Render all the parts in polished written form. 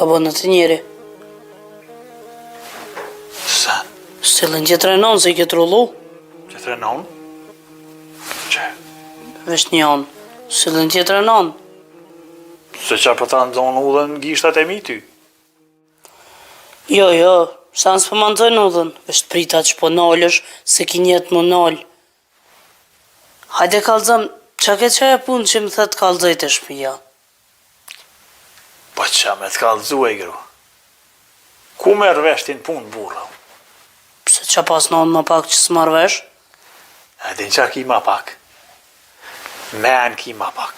Tha bënë të njeri. Sa? Stilën që të renon se i këtë rullu. Që të renon? Që? Vesh një anë. Stilën që të renon. Se që për ta ndonë udhën gishtat e mi ty? Jo, sa nësë për mandzojnë udhën. Vesh të prita që po nalësh, se ki njetë më nalë. Hajde kalzëm, qa ke që e punë që më thëtë kalzoj të shpija? Po qa me të kalzu e gru? Ku merë veshtin punë burra? Pse qa pas në onë më pak që s'marrë vesh? E din qa ki ma pak? Men ki ma pak.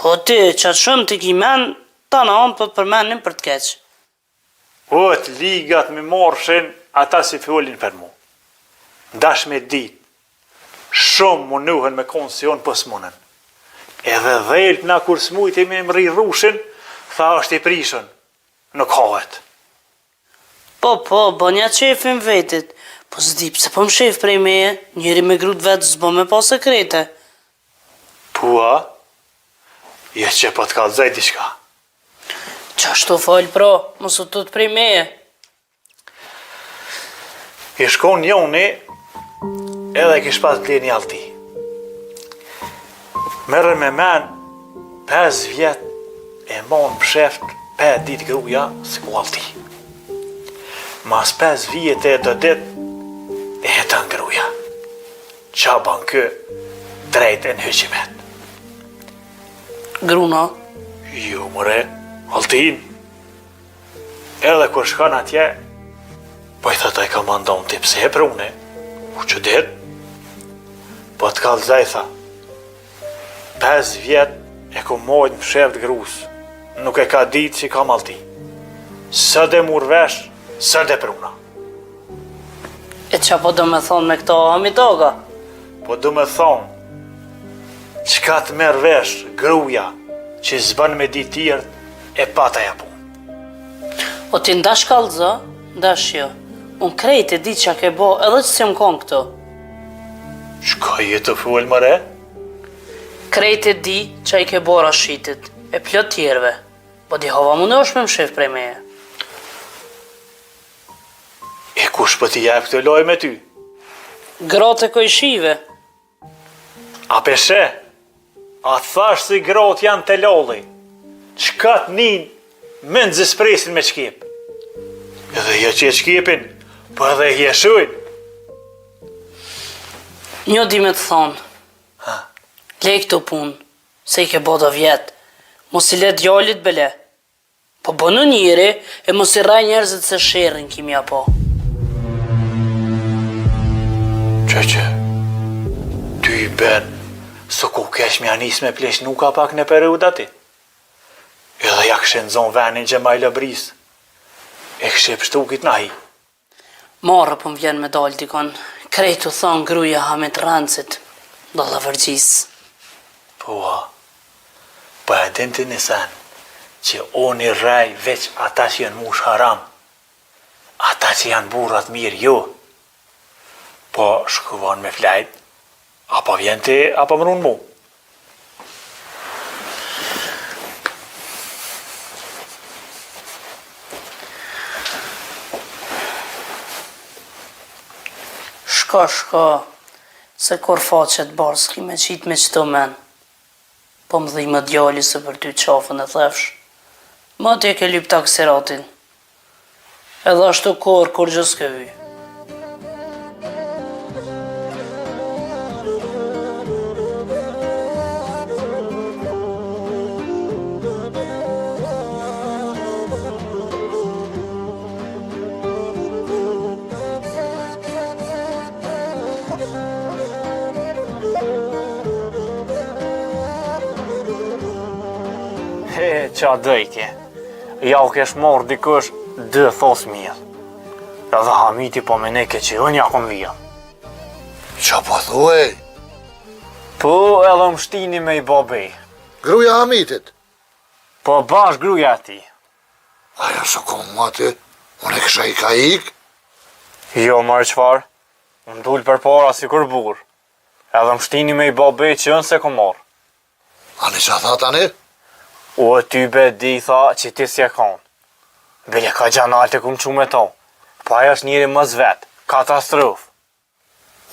Po ti, qatë shumë të ki men, ta në onë për të përmenin për të keqë. O të ligat me morshin ata si fjolin për mu. Ndash me dit, shumë më nuhen me konsion pës munën. Edhe dhejlt na kur smujti me mri rushin, tha është i prishën, në kohet. Po, bënja qefin vetit, po s'di pse po më shef prej meje, njeri me grut vetë s'bo me pa sekrete. Pua, je që po të kalzaj diçka. Qashtu falë pra, mos u tut prej meje. I shkon joni, edhe kish pas të leni alti. Merën me men, 5 vjet, e mon psheft 5 dit gruja se ku alti. Mas 5 vjet e do dit, e hetan gruja. Qa ban kë, drejt e në hyqimet. Gruna, Jo, mëre, altin. Edhe kur shkan atje, po i thëta i ka mandon t'i pse e prune, u që dit, po të kalzaj tha, 5 vjet e ku mojnë psheft grus, nuk e ka dit që ka malti. Së dhe mur vesh, së dhe pruna. e qa po do me thonë me këto amitoga? Po du me thonë, qka të merë vesh gruja që zbën me dit tjertë, e pata ja pun. O ti ndash kalzo, ndash jo. Unë krejt e di qa ke bo edhe që si më konë këto. Qka je të full mëre? Krejt e di qa i ke bo rashitit, e plot tjerve. Po di hova më në është me më shef prej meje. E kush për t'i jep këtë loj me ty? Gratë e kojshive. A peshe? A thash si grot janë të lolli? Qka t'nin me në zispresin me qkip? Edhe je që e qkipin, po edhe je shuj. Një di me të thonë. Ha? Lej këtu punë, se i ke bo do vjetë. Mos i le djallit bele. Po bënu njëri e mos i raj njerëzit se shërën kimja po. Që, ty i ben, së ku kesh mja nis me plesh nuk ka pak në periuda ti. Edhe ja këshin zonë venin që ma i lëbris. E këshin pështukit na hi. Marë po më vjen me dalë dikon. Krejtu thonë gruja Hamit Rancit. Do dhe vërgjis. Po e din të nisen që unë i rej veç ata që janë mush haram. Ata që janë burrat mirë jo. Po shkuvan me flajt, apo vjen ti, apo mrun mu. Shko, se kur faqet barë s'ki me qit me qëto men. Po më dhij më djali se për ty qafën e thefsh. Ma ti e ke lyp taksiratin. Edhe ashtu kur gjës ke vyj. Qa dëjtje, ja u kesh morë dikush 2 thos mirë. Edhe Hamiti po me neke që unë ja kom vija. Qa po thuej? Po edhe më shtini me i babej. Gruja Hamitit? Po bash gruja ti. Aja së kom mati, unë e kësha i ka ik? Jo marë qfar, unë dull për para si kur burë. Edhe më shtini me i babej që unë se kom marë. Ani qa tha tani? O ty be di tha që ti si e kanë. Bile ka gjanal të kumë që me to. Pa ajo është njëri mës vetë. Katastrofë.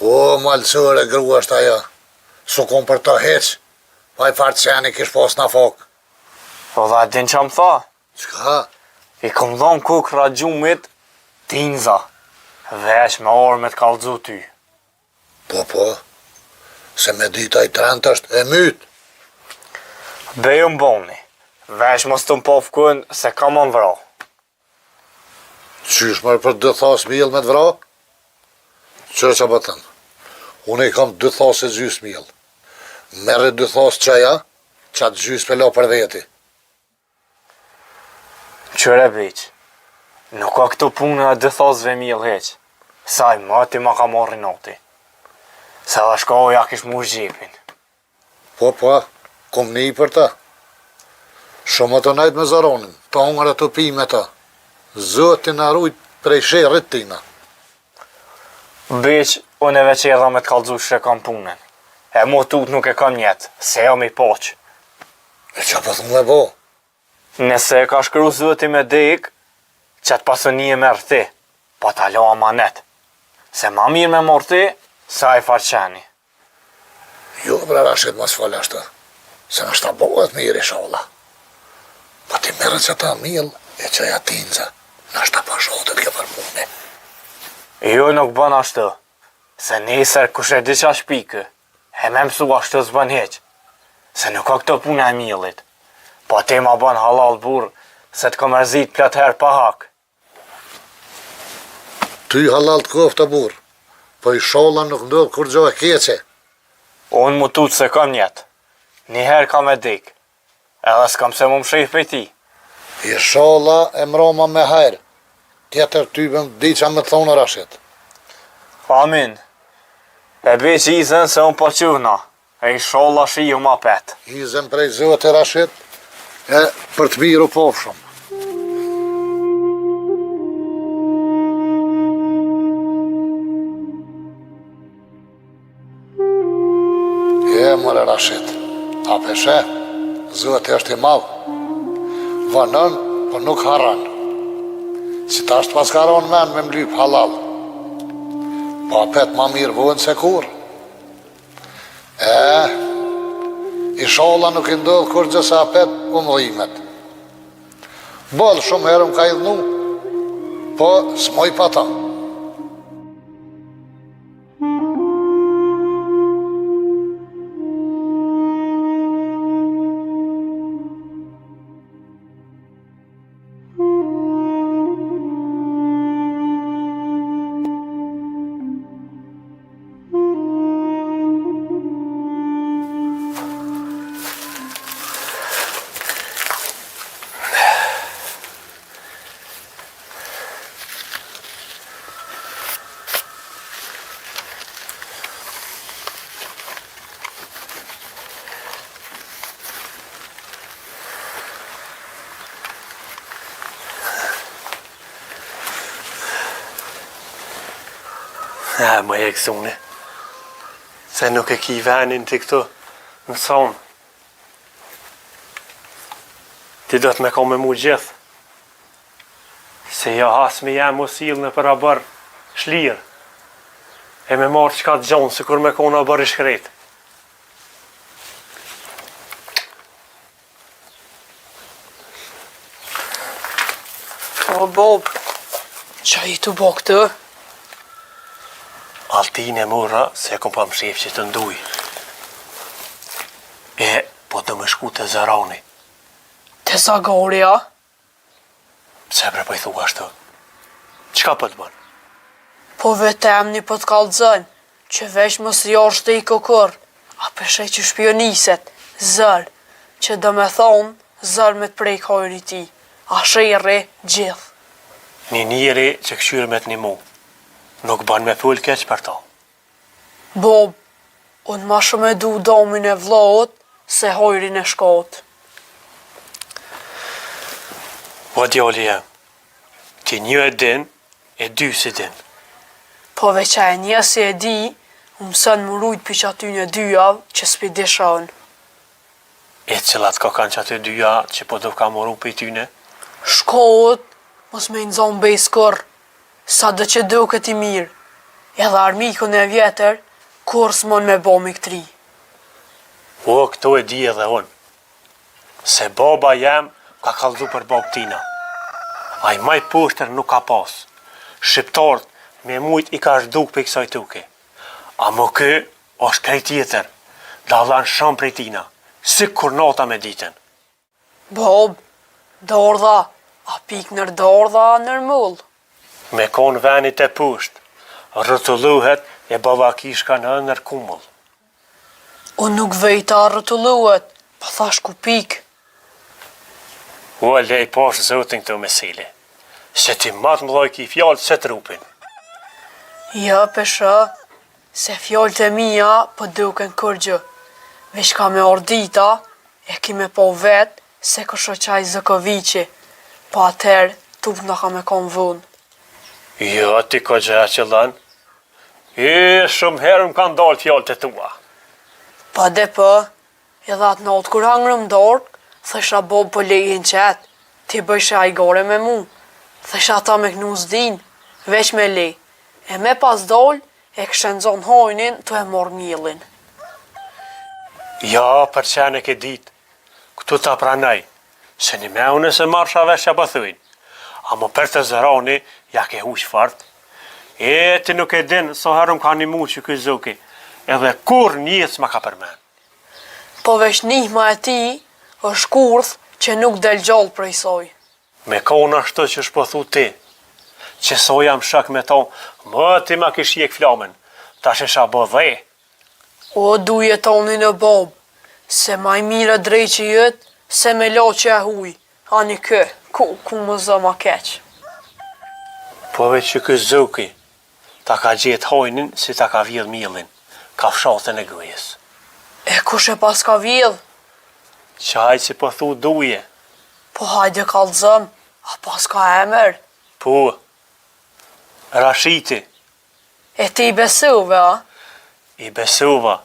O, malësore grua është ajo. Su kom për të heq. Pa i fartë qeni kish pos në fok. Po dhe din që më tha? Qka? I kom dhonë kuk ragjumit tinza. Vesh me orë me të kalëzu ty. Po. Se me dita i trent është e myt. Beju më boni. Vesh mos të më pofkun se ka më më vra. Qysh mërë për 2 thas miell me të vra? Qërë që bëtën? Unë i kam 2 thas e gjys miell. Mere 2 thas qaja, qatë gjys pe la për veti. Qëre beq, nuk ka këtu punë e 2 thasve miell heq. Saj mati ma ka marri noti. Se dhe shkoja kish mu gjepin. Po, kom një për ta. Shumë të najtë me zaronin, ta unger e të pi me ta. Zotin arrujt prej sherrit tina. Beq, unë e veq edha me të kalëzu që kam punën. E mu tut nuk e kam njetë, se jam i poq. E që për thumë e bo? Nëse ka shkru zoti me dek, që të pasoni e mërë ti, pa ta lo amanet. Se ma mirë me mërë ti, sa i farqeni. Jo, bre Rashid, mas fal ashtë. Se në shta bohet mirë i shola. Pa ti mërë që ta miell e që ja tinza. Në shta pa shotet ke për pune. Jo nuk bën ashtu, se nesër kush e di qa shpikë, e me mësu ashtu s'bën heq, se nuk ka këto puna e miellit. Po ti ma bën halal burr, se të këmërzit plot herë pa hak. Ty halal të kofta burë, po i shola nuk ndodh kur gjo e keqe. Unë mu tut se kam njetë, njëherë kam e dik, edhe s'kam se mu më shih për ti. I shola e mroma me hajrë. Tjetër ty bëm di qa me thonë Rashid. Amin. E beq izën se unë po quna, e i sholla shiju ma pet. Izën prej zote Rashid, e për të miru pofshëm. E mëre Rashid, a peshe, zote është i madhë. Vënën, për nuk haran. Si ta është paskaron men me mlyp halal. Pa pet ma mirë vojnë se kur. I shola nuk i ndodhë kur gjësa pet umdhimet. Bëllë shumë herëm ka i dhnu, po s'moj pa ta. Më e kësune, se nuk e ki venin të këtu në sonë. Ti do të me ka me mu gjithë, se jo has me jam u silë në për a bërë shlirë, e me marë qka të gjonë, se kur me kona a bërë i shkretë. O, Bob, qa i të bo këtë? Altin e mura se kom pa më shef që të nduj. E, po të më shku të Zarani. Të Zagorja? Pse bre po i thua ashtu? Qka po të bën? Po vetem një po të kalëzën, që veç mos jasht e i kokor, a përshe që shpioniset, zër, që do me thonë, zër me të prej kajri ti, a shere gjithë. Një njëri që këshyrë me të një mu, nuk ban me thull keq për ta. Bob, unë ma shumë e du domin e vllahut se hojrin e shkot. Po djali jam, ti një e din, e dy si din. Po veqa e një si e di, u mësën më rujt për që aty një dyjav që s'pi dishon. E cilat ka kanë që aty dyja që po do ka moru për tyne? Shkot, mos me nëzon bejs kur, sa do që duket i mirë, edhe armikun e vjetër, kur s'mon me bo me këtri. O, këto e di edhe unë, se baba jem ka kallzu për babë tina. Ai maj poshtër nuk ka pas. Shqiptarët me mujt i ka shduk për kësaj tuke. A më kë është krejt tjetër, dallan shumë prej tina, si kur nata me ditën. Bob, dordha, a pik nër dordha nër mull. Me konë venit e pusht, rrotulluhet e bavakishka në nër kumull. Unë nuk vejta rrotulluhet, pa thash ku pik. O, lej pash zotin këto mesele, se ti matë mdoj ki fjallë se trupin. Ja, pesha, se fjallët e mija për duken kërgjë. Vesh ka me ordita, e ki me po vetë, se kësho qaj Zëkoviqi, pa atër, tup në ka me kom vunë. Jo, ti ko gjë që lën. Shumë herë më kanë dalë fjallët e tua. Pa de për, edhe atë natë kur hangrëm dorë, thësha Bob për lejin qëtë, ti bëjshë ajgore me mu. Thësha ta me kënu zdin, veç me lej, e me pas dollë, e këshëndzon hojnin të e mor millin. Ja, për qenë e ke ditë, këtu ta pranaj, se një me unë se marsha vesh që pëthujnë, a më për të zërani, ja ke huq fart. E, ti nuk e din, so herëm ka një mu që këj zuki, edhe kur njës ma ka përmen. Po vesh nihma e ti, është kurth që nuk del gjallë prej soj. Me kona ashtu që shpëthu ti, që so jam shak me to, më ti ma kish jek flamen, ta shesha bë dhe. O, duje toni në Bob, se maj mire drejt që jëtë, se me lo që e huj, ani kë, ku më zë ma keq. Po veç që kësë zuki, ta ka gjetë hojnin si ta ka vjedh millin, ka fshatën e gëjes. E kush e pas ka vjedh? Qaj që po thu duje. Po hajde kallëzëm, a pas ka emër? Po, Rashiti, E ti besuve, a? i besuva,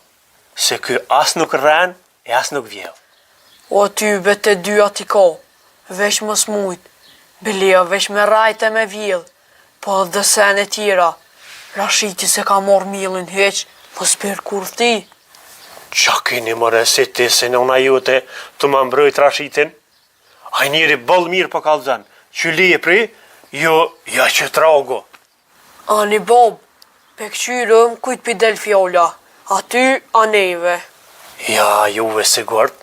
se ky as nuk rren, e as nuk vjedh. O ty bete dy ati ko, vesh mos mujt, belia vesh me rajte me vjedh, po dhe sen e tjera, Rashiti se ka mor millin heq, mos për kur ti. Qa keni mëre si ti se nëna jote të më mbrojt Rashitin? A njëri bëll mirë po kalzan, që li e pri, jo, ja që trago. Ani Bob, pe këqyrëm kujt pi del fjolla, aty a neve. Ja, juve sigurt.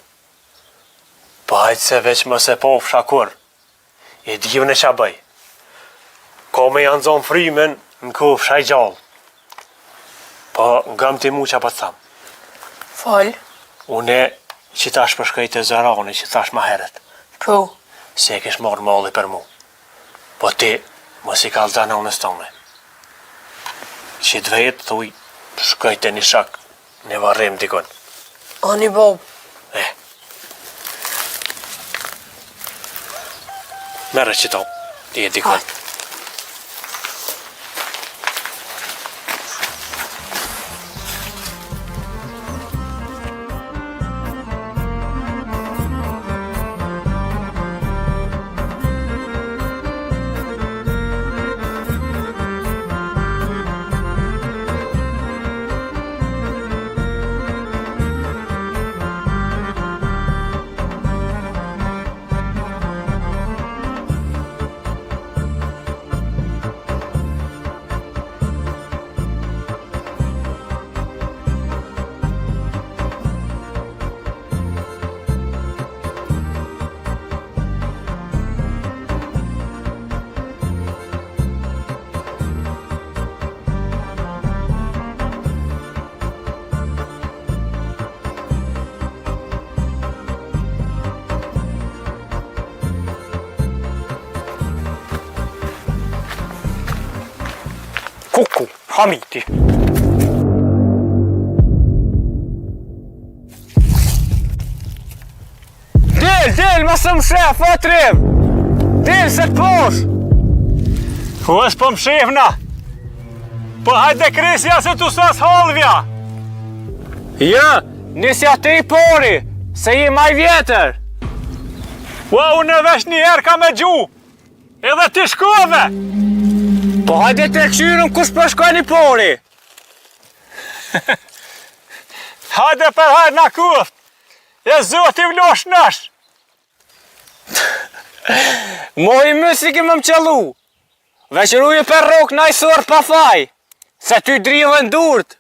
Po hajtë se veç më se po fshakur. E divën e qa bëj. Ko me janë zonë frimen në ku fshaj gjallë. Po ngëm ti mu qa po të thamë. Fal, Une që tash përshkaj të zërani që tash ma heret. po, Se e kish marrë malli për mu. Po ti, mos i kalzan në unës tone. Që të vetë, thuj, shkaj të një shak, në varrim dikon. ani Bob, Merë që to, ti e dikon. hajt. Kuku, hamiti. Del, ma së më shef, o trim! Del, se të posh! Po është po më shefna! Po hajde krisja se tu sas halvja! Ja, nisja te i pori, se i maj vjetër! Ua, unë vesh një herë ka me gju! Edhe ti shkove! Po hajde të këshyrëm kush po shkojni pori. Hajde për hajde na kuft! E zoti vlosh nash! Moj mësi ke më qëllu. Veqëruje për rok na i sor pa faj. Se ty drivën durt.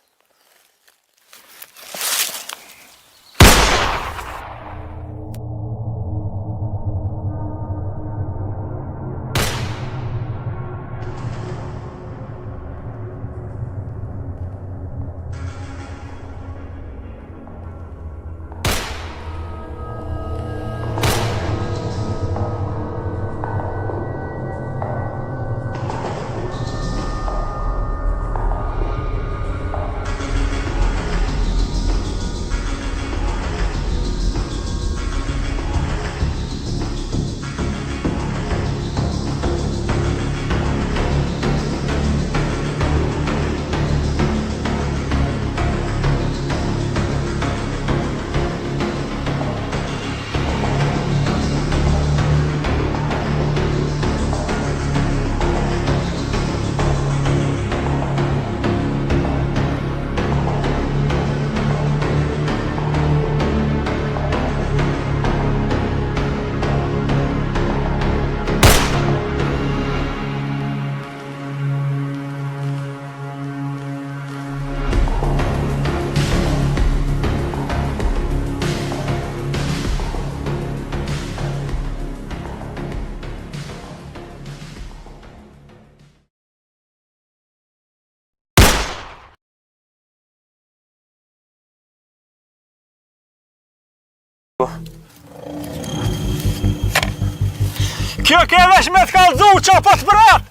Kjo ke vesh me t'kallëzu qa po t'brat!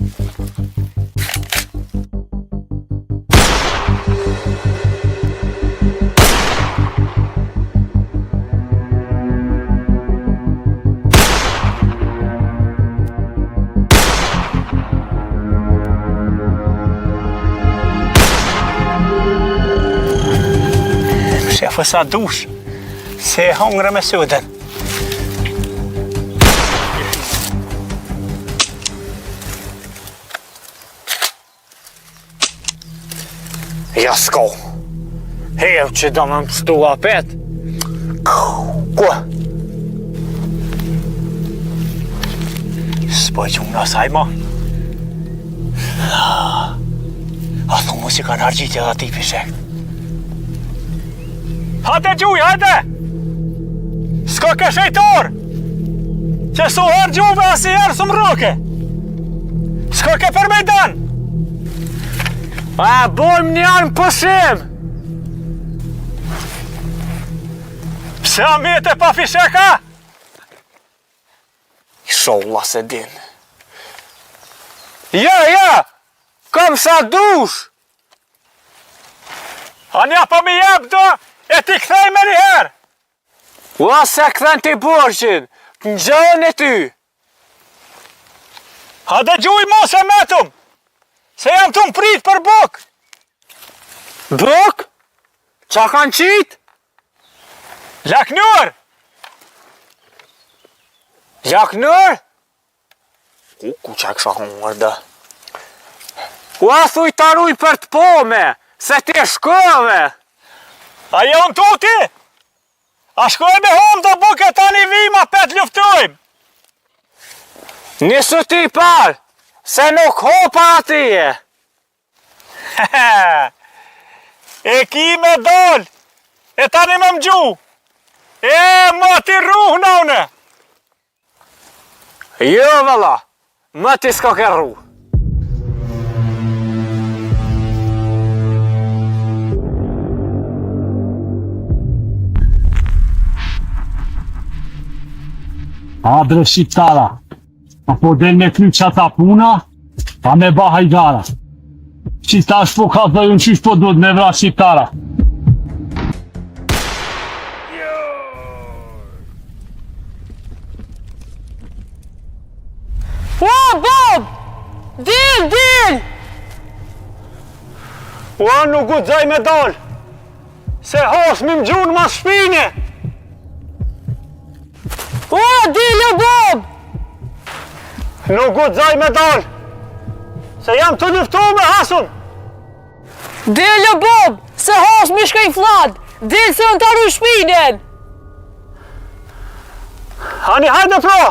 Shefë sa dush, se hongre me suden. Ja s'ko. Hev që do më pështu apet. Ko? S'po që unë asaj ma. A thumu si kanë argjitje dhe ti pishekt. Hajde gjuj, hajde! S'ka ke shejtor! Që su hargjuve asi herë së mroke! S'ka ke për mejdan! A bojmë një anë pësim! Pse amete pa fisheka? Sholla se din. Ja! Kom sa dush! Anja pa mi jep do, e ti kthej me njëherë! Ua se këthen t'i borqin, të njën e ty! Hajde gjuj mos e metum! Se jam të mprit për buk! Buk? Qa kanë qit? Laknur! Jaknër? Ku qa kësha hongër da? Ua thuj taruj për të pome, se ti shkove! A jam tuti? A shkoj me hom do buke tani vima pet luftojmë! Nisë ti par, se nuk hopa atije! E ki me dol, e tani me mgju! E më ti ruh në une! Jo valla, më ti s'ka ke rru. Adre shqiptara, apo del me kry qata puna, pa me ba hajgara. Qita shpo ka dhe unë qysh po duhet me vra shqiptara. O, Bob! Dil! Ua nuk guxoj me dol, se hosmi më gjunë mas shpine! O, dil o, Bob! Nuk guxoj me dal, se jam të luftu me hasun. Dele Bob, se has mi shkaj flat. Del se në të arru shpinen. Hani, hajde pro!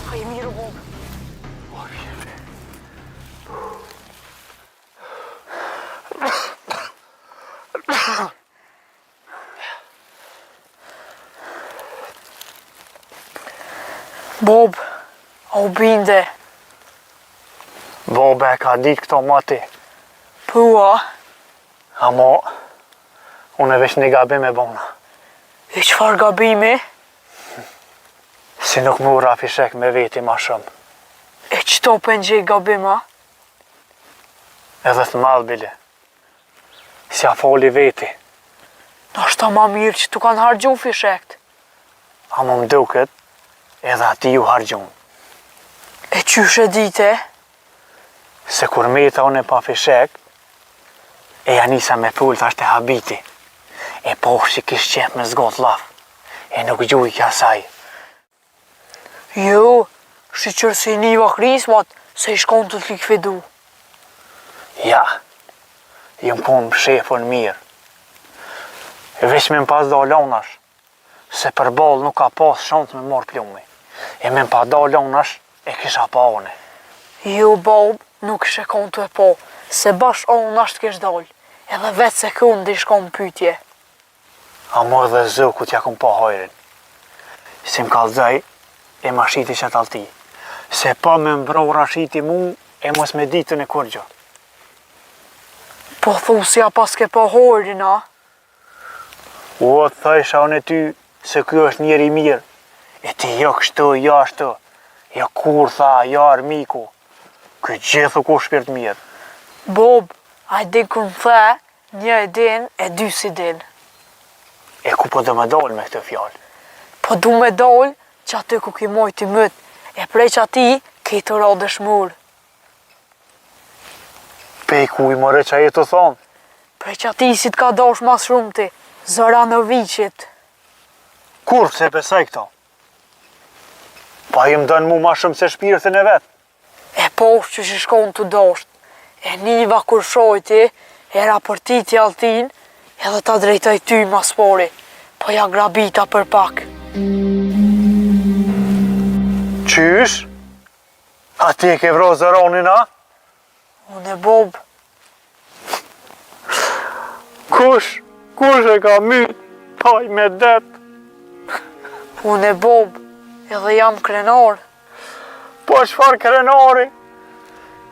Haj mirë, Bob. Bob, a u binde? Bobe e ka dit këto mati, Pua, amo unë e veç një gabim e bona. e qfar gabimi? Si nuk mu rafi shek me veti ma shumë. E qëto për në gjej gabima? Edhe të madh bile. Si a foli veti, Nashta ma mirë që tu kanë hargju fishekt. amo më duket edhe ati ju hargjun. E qyshe dite? Se kur meta unë e pa fishek, e janisa me pull thashtë e habiti. E poshë që kish qep me zgot laf, e nuk gjuj kja saj. Jo, shiqër si niva krismat, se i shkon të likvidu. Ja, jëm punë më shefën mirë. Veç me më pas do lonash, se për bol nuk ka pas shant me marë plumi. E me më pa do lonash, e kisha pa one. Jo, Bob, nuk ishe kon të e po, se bash onë ashtë kesh dal, edhe vetë se kënë di shkon pytje. A mor dhe zë ku t'ja kum pa hajrin. Si më kalzaj, e ma shiti që t'alti. Se pa me mbrora shiti mu, e mos me ditën e kur gjë. Po thusja pas ke pa hojrin, a? O, të thajsha unë e ty, se kjo është njeri mirë. E ti jo kështu, jo ashtu, jo kur tha, jo armiku. Kjo gjithu ku shpirt mirë. Bob, a di kur më the, një e din, e dy si din. E ku po dhe me dal me këtë fjallë? Po du me dal, që aty ku ki moj t'i mët, e prej që ati, ki të ra dëshmur. Pej ku i more që a jetë të thonë? Prej që ati si t'ka dash mas shumë ti, zëra në viqit. Kur se besaj këto? Pa i më dënë mu ma shumë se shpirtin e vetë. E poshtë që që shkon të dasht, e niva kur shojti, e raportiti altin, edhe ta drejtoj ty mas pori, po ja grabita për pak. Qysh? A ti e ke vro zëronin, a? Unë e Bob, Kush? Kush e ka myt? Haj me det. unë e Bob, edhe jam krenar. Po qfar krenari?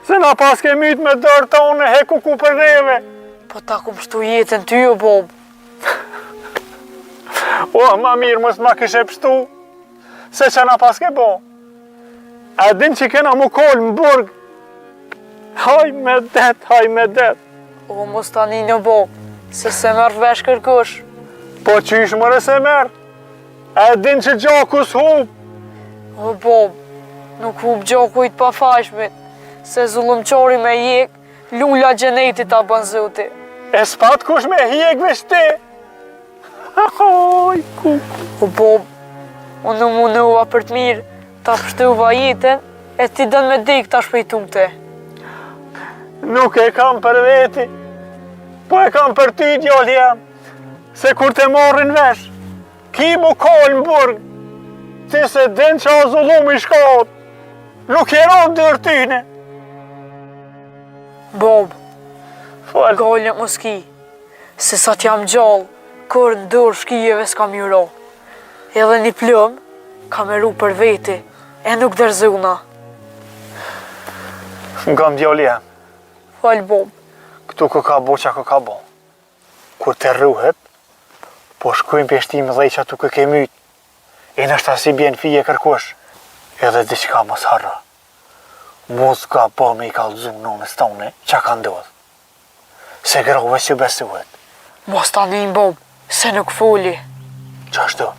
Se na pas ke myt me dërë tonë, heku ku për neve. Po ta kum shtu jetën ty o Bob. O, ma mirë mos ma kishe pështu. Se që na pas ke bo. A din që kena mu kolë më burg. Haj me det, haj me det. O mos tani në Bob, se se mërë vesh kërkush. Po qysh mëre se merë? A din që gjakus hub. O Bob, nuk hub gjokujt pa fashmit, se zullumqori me jek, lula gjenetit ta bën zuti. E s'pat kush me hjek veç ti. Hoj, kuk. O Bob, unë në munua për të mirë, ta pështuva jetën, e ti dën me dik ta shpejtu te. Nuk e kam për veti, po e kam për ty djallë jam. Se kur te morrin vesh, ki mu kolë në burg, ti se din që a zullum i shkot, nuk e ron dërë tyne. Bob, Fal, gale mos ki, se sa t'jam gjallë, kër në dorë shkijeve s'kam juro. Edhe një plëm, kam eru për veti, e nuk dërzuna. ngam djallë jam, Fal Bob, këtu kë ka bo që kë ka bo. kur të rruhet, po shkojmë peshtim dhe që atu ke myt, e nështë asi bjen fije kërkosh, edhe diçka mos harra. Mos ka po me i kalzu nënës tone, që ka ndodhë. Se grove që besuhet. Mos tani bob, se nuk foli. Qashtu?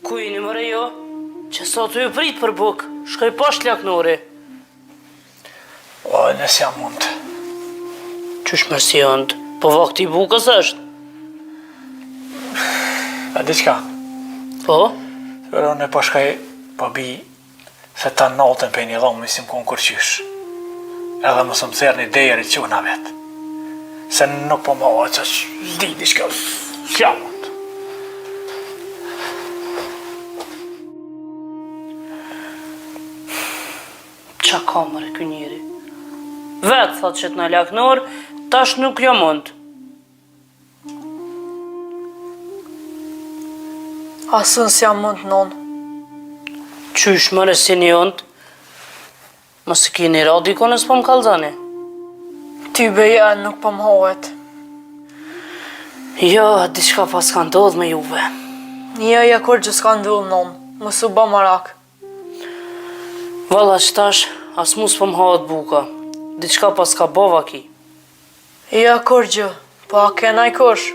Ku jeni mëre jo? Që sot ju prit për buk, shkoj poshtë laknori. O, nësë jam mund. Qysh mërsi jëndë, po vakti bukës është? A diçka? Po? Pero në po shkaj, po bi, se ta natën për një dhomë misim konë kërqysh. Edhe mësë më cerë një dejeri që una vetë. Se nuk po më oqë, zdi diçka, s'jam mund. Qa ka mëre kë njeri? Vetë thot që t'na laknor, tash nuk jo mund. Asën s'jam mund non. Qysh mëre si një jëndë? Mësë kini radiko nësë po më kalzani? Ty beja nuk po më hohet. Jo, diçka pas ka ndodh me juve. Ja kur që s'ka ndodh non, më su ba marak. Valla qëtash, as mus po më hahet buka. Diçka pas ka bova ki. Ja kur gjë, po a kenaj kush?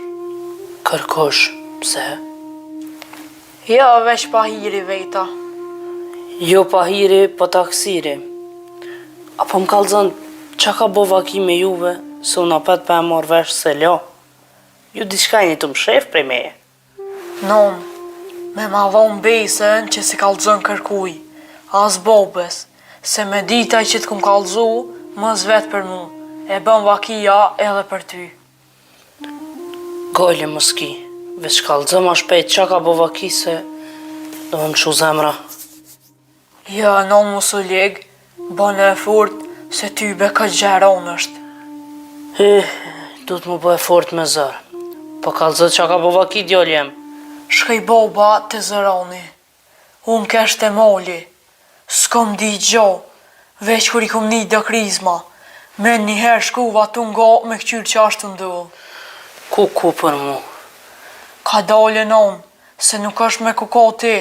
Kërkosh, pse? Ja veç pa hiri vejta. Jo pa hiri, po taksiri. Apo më kalzën, qa ka bova ki me juve, se unë apet pa e marrë vesh se lo. Ju diçka një të më shef prej meje. Non, me ma dhon besën që si kalzën kërkuj. As bobes, se me ditaj që t'kum kalzu, mës vetë për mu, e bën vakia edhe për ty. Gojle mos ki, veç kalzë ma shpejt qa ka bo vaki se do më shu zemra. Ja, non mu su leg, bën e furt se ty be ka gjeron është. Du të më bo e fort me zërë. Po kalzë qa ka bo vaki djoli jem. Shkej boba të zëroni, unë kesh të moli, s'kom di gjo, veç kur i kom një dë krizma, me njëherë shkuva të nga me këqyrë që ashtë të ndullë. Ku për mu? Ka dole non, se nuk është me kuko ti.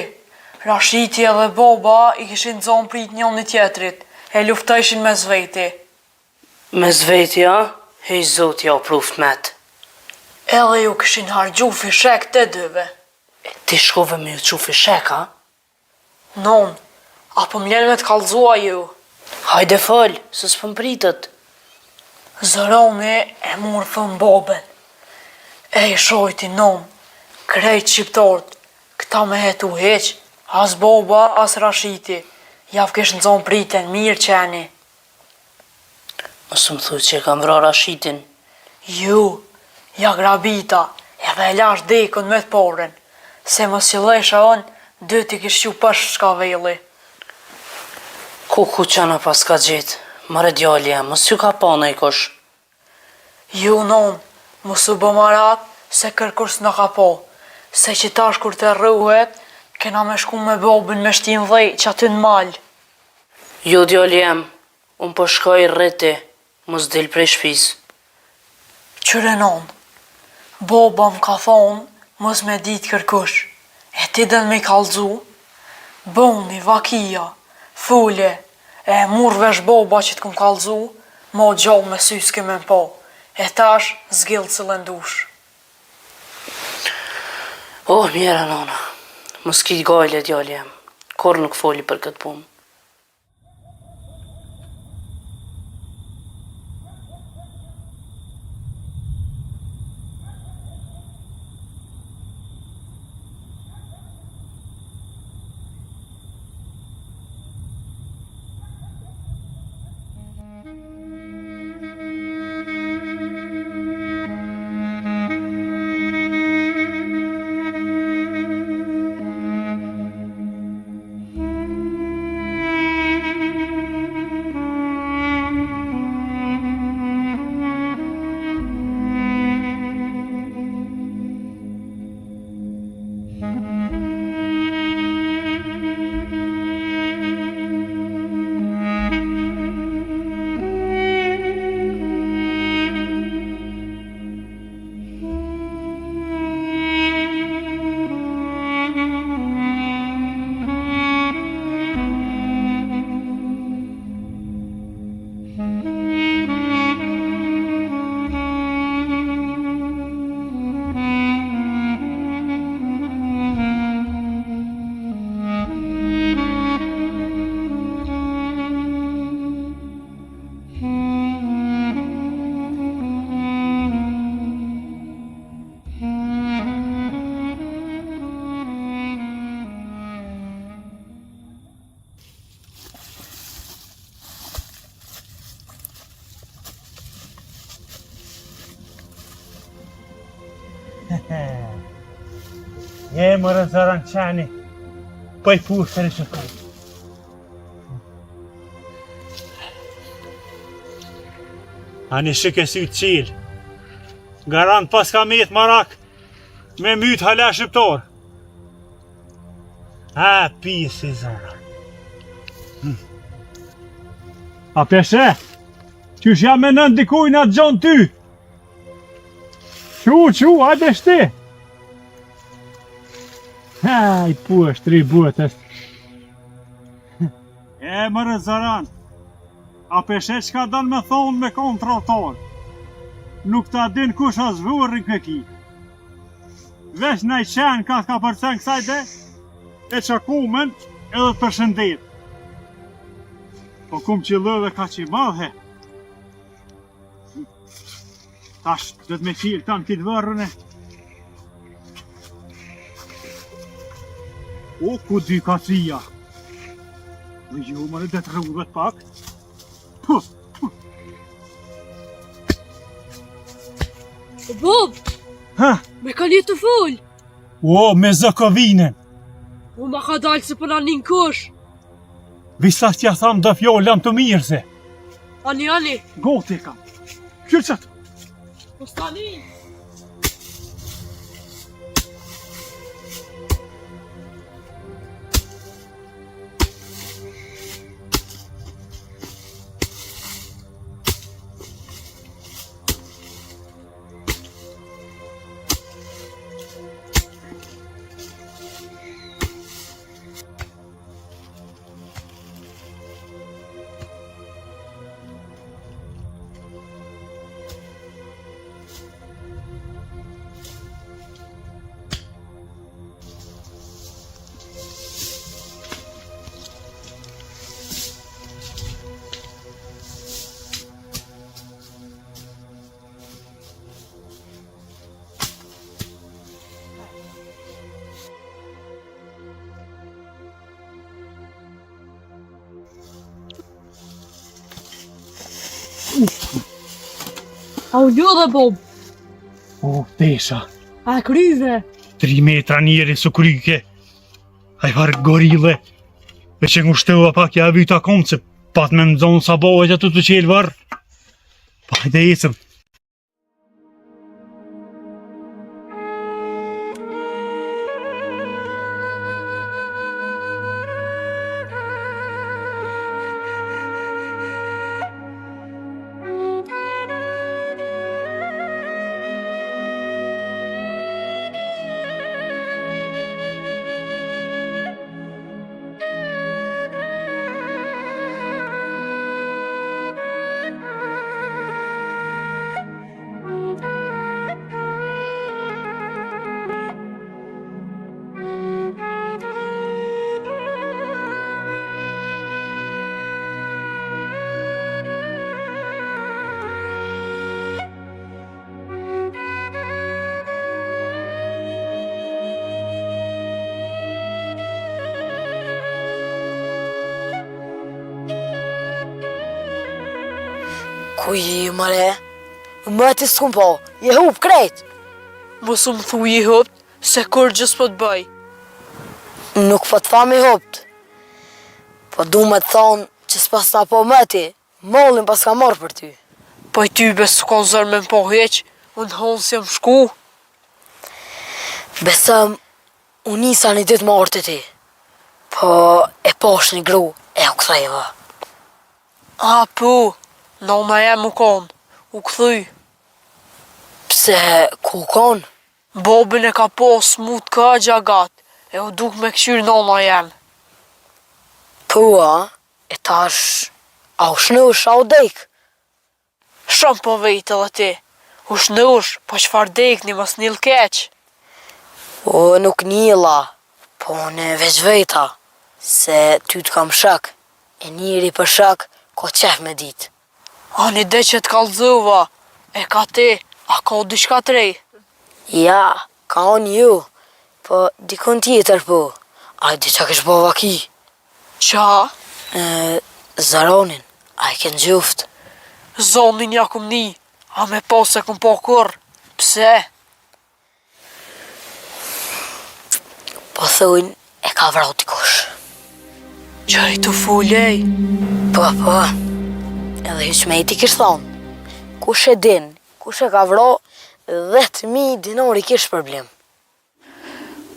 Rashiti edhe boba i kishin zonë prit njën një tjetrit, e luftojshin me zveti. Me zveti, a? Hej zoti ja u pruft met. Edhe ju kishin hargju fishek të dyve. Ti shkove me ju qu fishek, a? Non, apo mlen me të kalzua ju. Hajde fol, se s'pëm pritët. Zëroni e murë thëmë boben. E i shojti non, krejt shqiptort, këta me hetu heq, as boba, as Rashiti. Jav kishë në zonë priten, mirë qeni. Mësë më thuj që e kam vra Rashitin. Ju, ja grabita, edhe e lash dekën me të porën, se mos që lesha on, dy t'i kishë që pësh shka veli. Ku qana pas ka gjitë, mërë djali e, mësë ju ka pa në i kosh. Ju non, mos u bë marak, se kërkurs në ka po, se që tash kur të rruhet, kena me shku me bobën me shtin dhej që aty në malë. Jo djali jem, unë po shkoj rreti, mos del prej shpis. Qyre non, boba më ka thonë, mos me ditë kërkush, e ti den me i kalzu, boni, vakia, fule, e murë vesh boba që t'kum kalzu, mo gjohë me sy s'kemen po, e tash zgjillë cëllën dush. Oh, mjera nona, mos ki gajle djali jem. kur nuk foli për këtë punë. Je më rëzëran qani, pëj pushtër e shëkaj. Ani shike sy të qilë, garant pas ka metë marak, me mytë hala shqiptor. A, pisi zara. A peshe, qysh jam me nën dikujnë atë gjonë ty? Qu, hajde shti. Aj, pushtri butës. E më rëzëran, a peshe qka dan me thonë me kontroltor? Nuk ta din kush a zvurrin këki. Vesh na i qenë ka përcen kësajde, e qakumen edhe të përshëndet. Po kum që lëve ka që i madhe. Tash, dhe të me qilë tanë kitë vërrën e. O, ku dy kacia. Dhe ju më në dhe të rrëvet pak. Puh. Bob, Ha? me ka një të full. O, me Zokovinen. U ma ka dalë se përna një kush. Visa t'ja tham dhe fjollam të mirë se. Ani. Goti kam. Kyrqat. Po stani. A u ljodhe, Bob? O, tesha. A kryve? 3 metra njeri su kryke. A i farë gorile. E që ngushtova pak ja vyta kom që pat me më zonë sa bohe që të qelë varë. Pa hajde ecëm. Ku je, mëre? Më ti s'kum po, je hup krejt. Mos më thuj i hupt, se kur gjës po të bëj. Nuk po të tham i hupt. Po du me të thonë që s'pas na po më ti, mollin pas ka marrë për ty. Po i ty bes s'ka zër me më po heq, unë honë si jam shku. Besëm, unë nisa një ditë marrë të ti. Po e posh një gru, e u kthejva. A, po, nona jem u konë, u këthy. Pse, ku konë? Bobin e ka pos mut ka gjagat, e u duk me këshyr nona jem. Po, a? E tash, a u shnush, a u dek? Shumë po vejtë edhe ti. U shnush, po qfar dekni mos njëll keq. O, nuk njëlla, po në veç vejta, se ty të kam shak, e njëri për shak, ko qef me dit. A një dhe që të kalzuva, e ka ti, a ka diçka të rej? Ja, ka unë ju, po dikon tjetër po, a di qa kësh bova ki? Qa? Zaronin, a i kënë gjuft. Zonin ja kum ni, a me pas se kum po kur. Pse? Po thujnë, e ka vrau dikush. Qa i të fullej? Po, edhe hyq me i ti kish thonë, kush e din, kush e ka vrau, 10.000 dinari kish problem.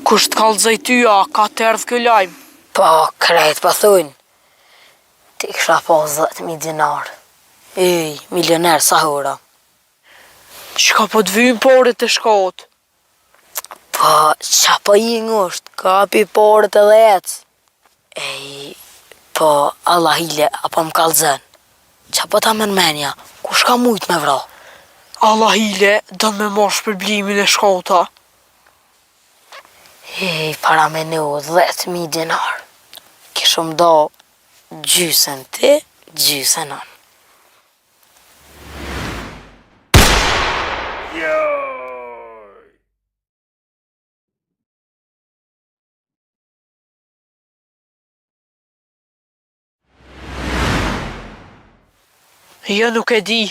Kush të kalzaj tyja, ka të erdhë kjo lajmë? Po, krejt po thujnë, ti kisha pas 10.000 dinar. Ej, milioner sa hura. Qka po të vyjnë pore të shkot? Po, qa po i ngusht, kapi porët edhe ec. Ej, po, Allah hile, apo më kalzën. Qa po ta menja, kush ka mujt me vra? Allah hile, do me mosh për blimin e shkota. Ej, para me në 10.000 dinar. Kishëm do gjysën ti, gjysën anë. Jo nuk e di.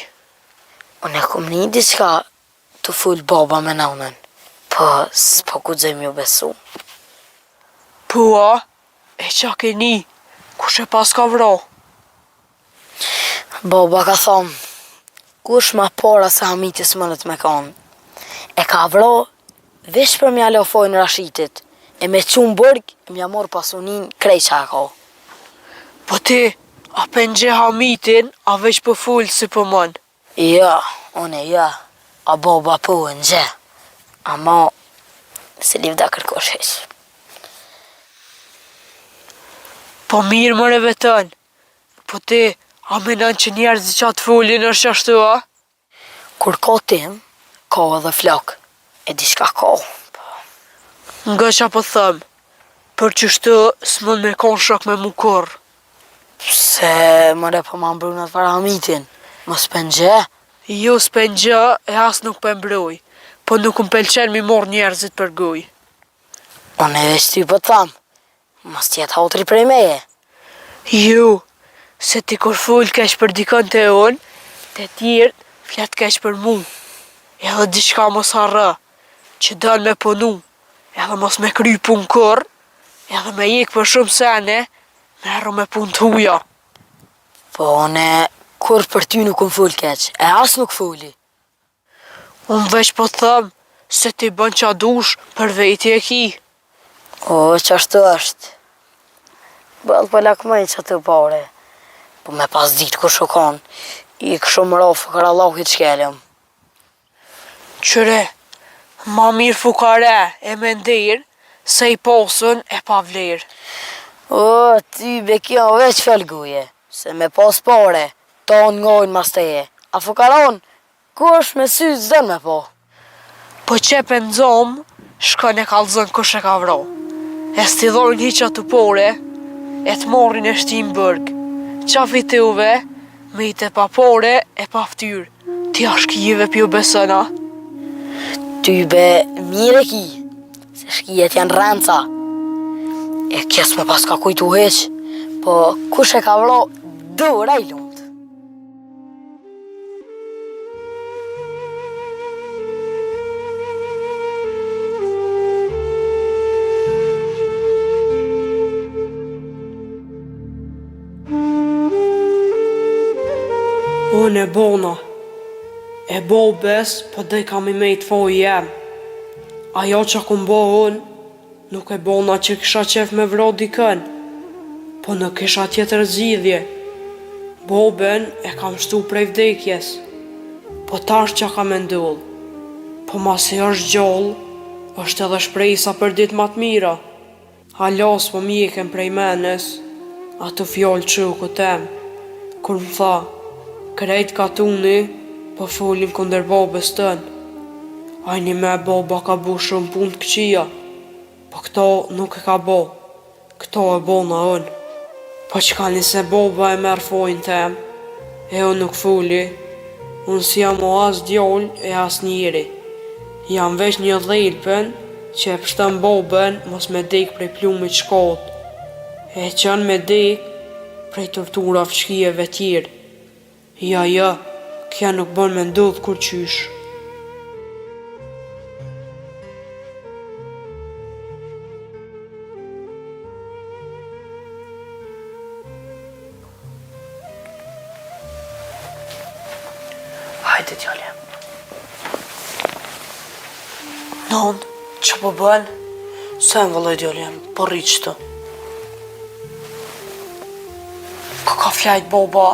Unë e kom një diçka të full baba me naunën, po s'po guxojmë ju besu. Pua, e qa ke ni, kush e pas ka vro? Baba ka thonë, kush ma para se hamitis mënët me kanë. E ka vro, vesh për mja lofojnë Rashitit, e me qunë bërg, mja morë pasunin krej qa ka. Po ti, a pëngje hamitin, a veç për full si për mën? Ja, une ja, a baba po në gje, ama se livda kërkosh heq. Po mirë mëre vetën, po ti, a menon që njerëzit që atë fullin është ashtu, a? Kur ka tim, ka edhe flok, e di shka ka. Nga qa po thëm, për qështu s'mon me kon shok me mu kur. Se mëre po ma mbrunat para hamitin, mos pëngje. Jo s'pëngje e as nuk pëmbroj, po nuk më pëlqen mi mor njerëzit për guj. Unë e veç ty po të thamë, mos tjetë hautri prej meje. Jo, se ti kur full kesh për dikën të unë, të tjerë flet kesh për mu. Edhe diçka mos harrë, që dën me punu, edhe mos me kry pun kur, edhe me jek për shumë sene, me herë me pun të huja. Po une kur për ty nuk unë full keq, e as nuk fulli. Unë veç po thëm, se ti bën qa dush për veti e ki. O, qashtu është. Bëllë për lakmej që të pare, po me pas ditë kur shukon, i këshumë rofë kër Allahit shkelëm. Qëre, ma mirë fukare e me ndirë, se i posën e pa vlerë. O, ty be kjo veç fjallguje, se me pas pare, tonë ngojnë mas teje. A fukaron, ku është me sy zdën me po? Po qepe në zomë, shkën e kalzën kush e ka vro. E s'ti dhorën hiqa të pore, e të morin e shtim bërg. Qa fituve, me i të pa pore e pa ftyrë. Ti a shkijive pjo besëna? Ty be mire ki, se shkijet janë rënca. E kjes me pas ka kujtu heq, po kush e ka vro dura i lumt. Unë e bona. E bobes, po dhe kam I mejt foj jem. Ajo që kum bo unë, nuk e bona që kisha qef me vro dikën, po në kisha tjetër zgjidhje. Boben e kam shtu prej vdekjes, po tash që ka me ndull. Po masi është gjoll, është edhe shprejsa për dit ma të mira. Halas po mjeken prej menes, ato fjallë që u këtem. Kur më tha, krejt katuni, po folin kunder babes tënë. Ajni me baba ka bu shumë pun të këqia, po këto nuk e ka bo, këto e bona unë. Po që ka se baba e merë fojnë tem, e unë nuk fuli, unë si jam o as djoll e as njeri. Jam veç një dhejlpen që e pështën babën mos me dek prej plumit shkot, e qënë me dek prej tortura fshkijeve tjirë. Ja, kja nuk bën me ndodh kur qysh. Hajde djali. Non, që po bën? Se më vëlloj djali, po rritë qëto. Ka flajt baba?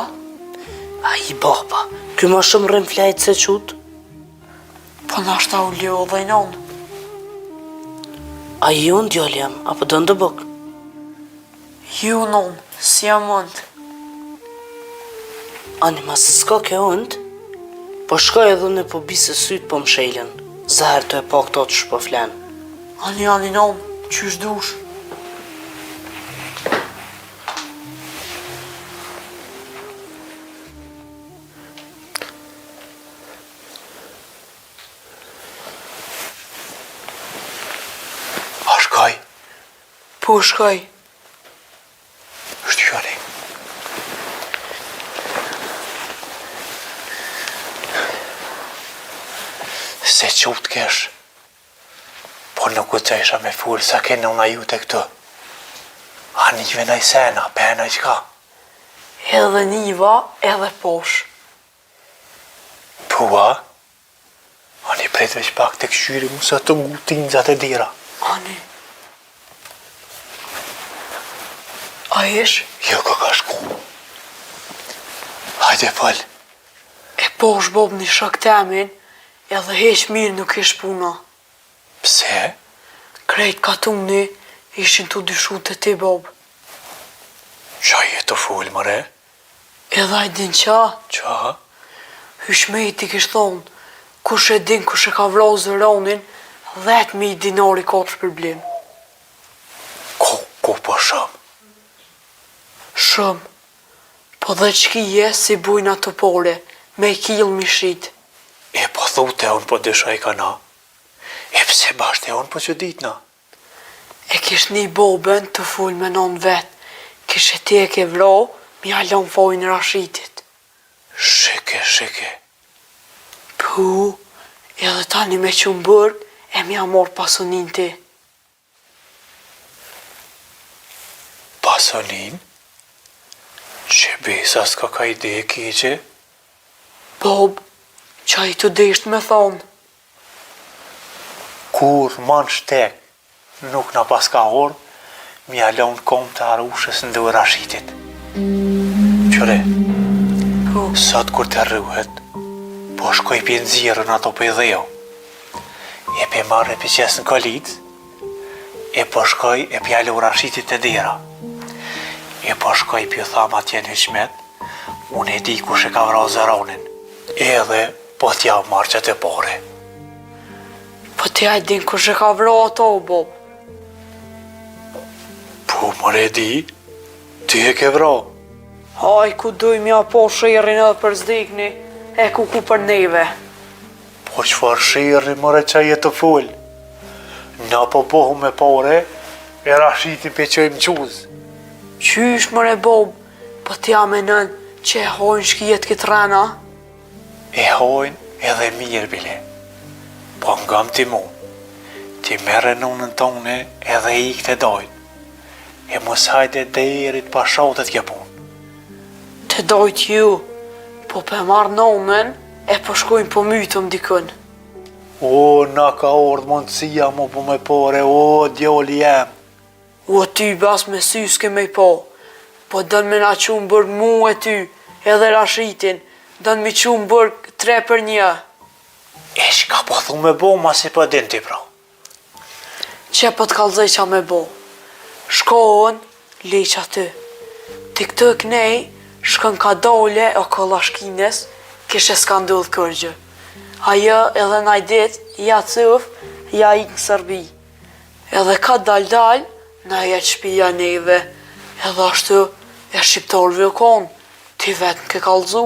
A I baba, ky ma shumë rrim flajt se qutë. Po nashta u ljo dhe non. A I unë djali jam, apo do në buk? Ju non, si jam mund. Ani ma se s'ka ke und, po shkoj edhe në po bise sytë po më shejlen. Zahër të e po këto të shpo flen. Ani non, qysh dush. A shkoj? Po shkoj. Shtyjoni. Se qutë kesh, po nuk u të isha me full sa kene una ju të këtu. A njëve në I sena, pena I qka. Edhe niva, edhe posh. Pua, a një prejt veç pak të këshyri mu sa të ngutin zat e dira. Ani. A ish? Jo ka shku. Hajde fal. E posh bob një shak temin, edhe heq mirë nuk ish puna. Pse? Krejt katuni ishin të dyshu të ti bob. Qa je të full, mëre? Edhe a din qa, Qa? hyshmejt I kish thonë, kush e din kush e ka vro zëronin, 10.000 dinari ka të shpërblim. Ko po shumë? Shumë, po dhe qkije si bujna të pore, me kill mishit. E po thute unë po dysha I ka na. E pse bashte unë po që dit na. E kish një boben të full me non vet, kish e ti e ke vro, mi halon fojnë Rashitit. Shike. Pu, edhe tani me që më bërg, e mi a mor pasonin ti. Pasonin? Që besa s'ka ka ide e keqe? Bob, qa I të desht me thonë. Kur man shtek, nuk na pas ka orë, mi alon kom të arushës në dhe Rashitit. Qëre, sot kur të rruhet, po shkoj për nëzirën ato për dheo. E për marrë për qesë në kolit, e po shkoj e për alo Rashitit të dira. E po shkoj për thama tjenë hëshmet, unë e di kush e ka vra zëronin, edhe po t'ja marrë që të pore. Po ti a din kush e ka vro ato, Bob? Po mëre di, ty e ke vra. Haj, ku duj mja po shirin edhe për zdikni, e ku për neve. Po qëfar shirri mëre qa jetë të full. Na po pohu me pore, e Rashitin pe qojmë quzë. Qysh mëre Bob, po ti a menën që e hojnë shkijet këtë rana? E hojnë edhe mirë bile. Po ngam ti mu, ti mere nunën tone edhe I këtë dojnë. E mos hajde derit pa shotet kja pun. Të dojt ju, Po pe marrë nonën, e po shkojnë po mytëm dikën. O, na ka ardhë mundësia mu po me pore, o, djoli jem. U aty bas me sy s'ke me po. Po dënë me na qumë bërg mu e ty, edhe Rashitin, dënë me qumë bërg 3-1. E shka po thu me bo, ma si po din ti pra. Që po t'kallzej qa me bo. Shkohën, leq aty. Ti këtë kënej, shkën ka dole o kollashkines, kishe s'ka ndodhë kërgjë. Ajo edhe naj dit, ja cëf, ja ik në Serbi. Edhe ka dal, na jetë shpija neve. Edhe ashtu, e shqiptarëve o konë, ti vetë në ke kallzu.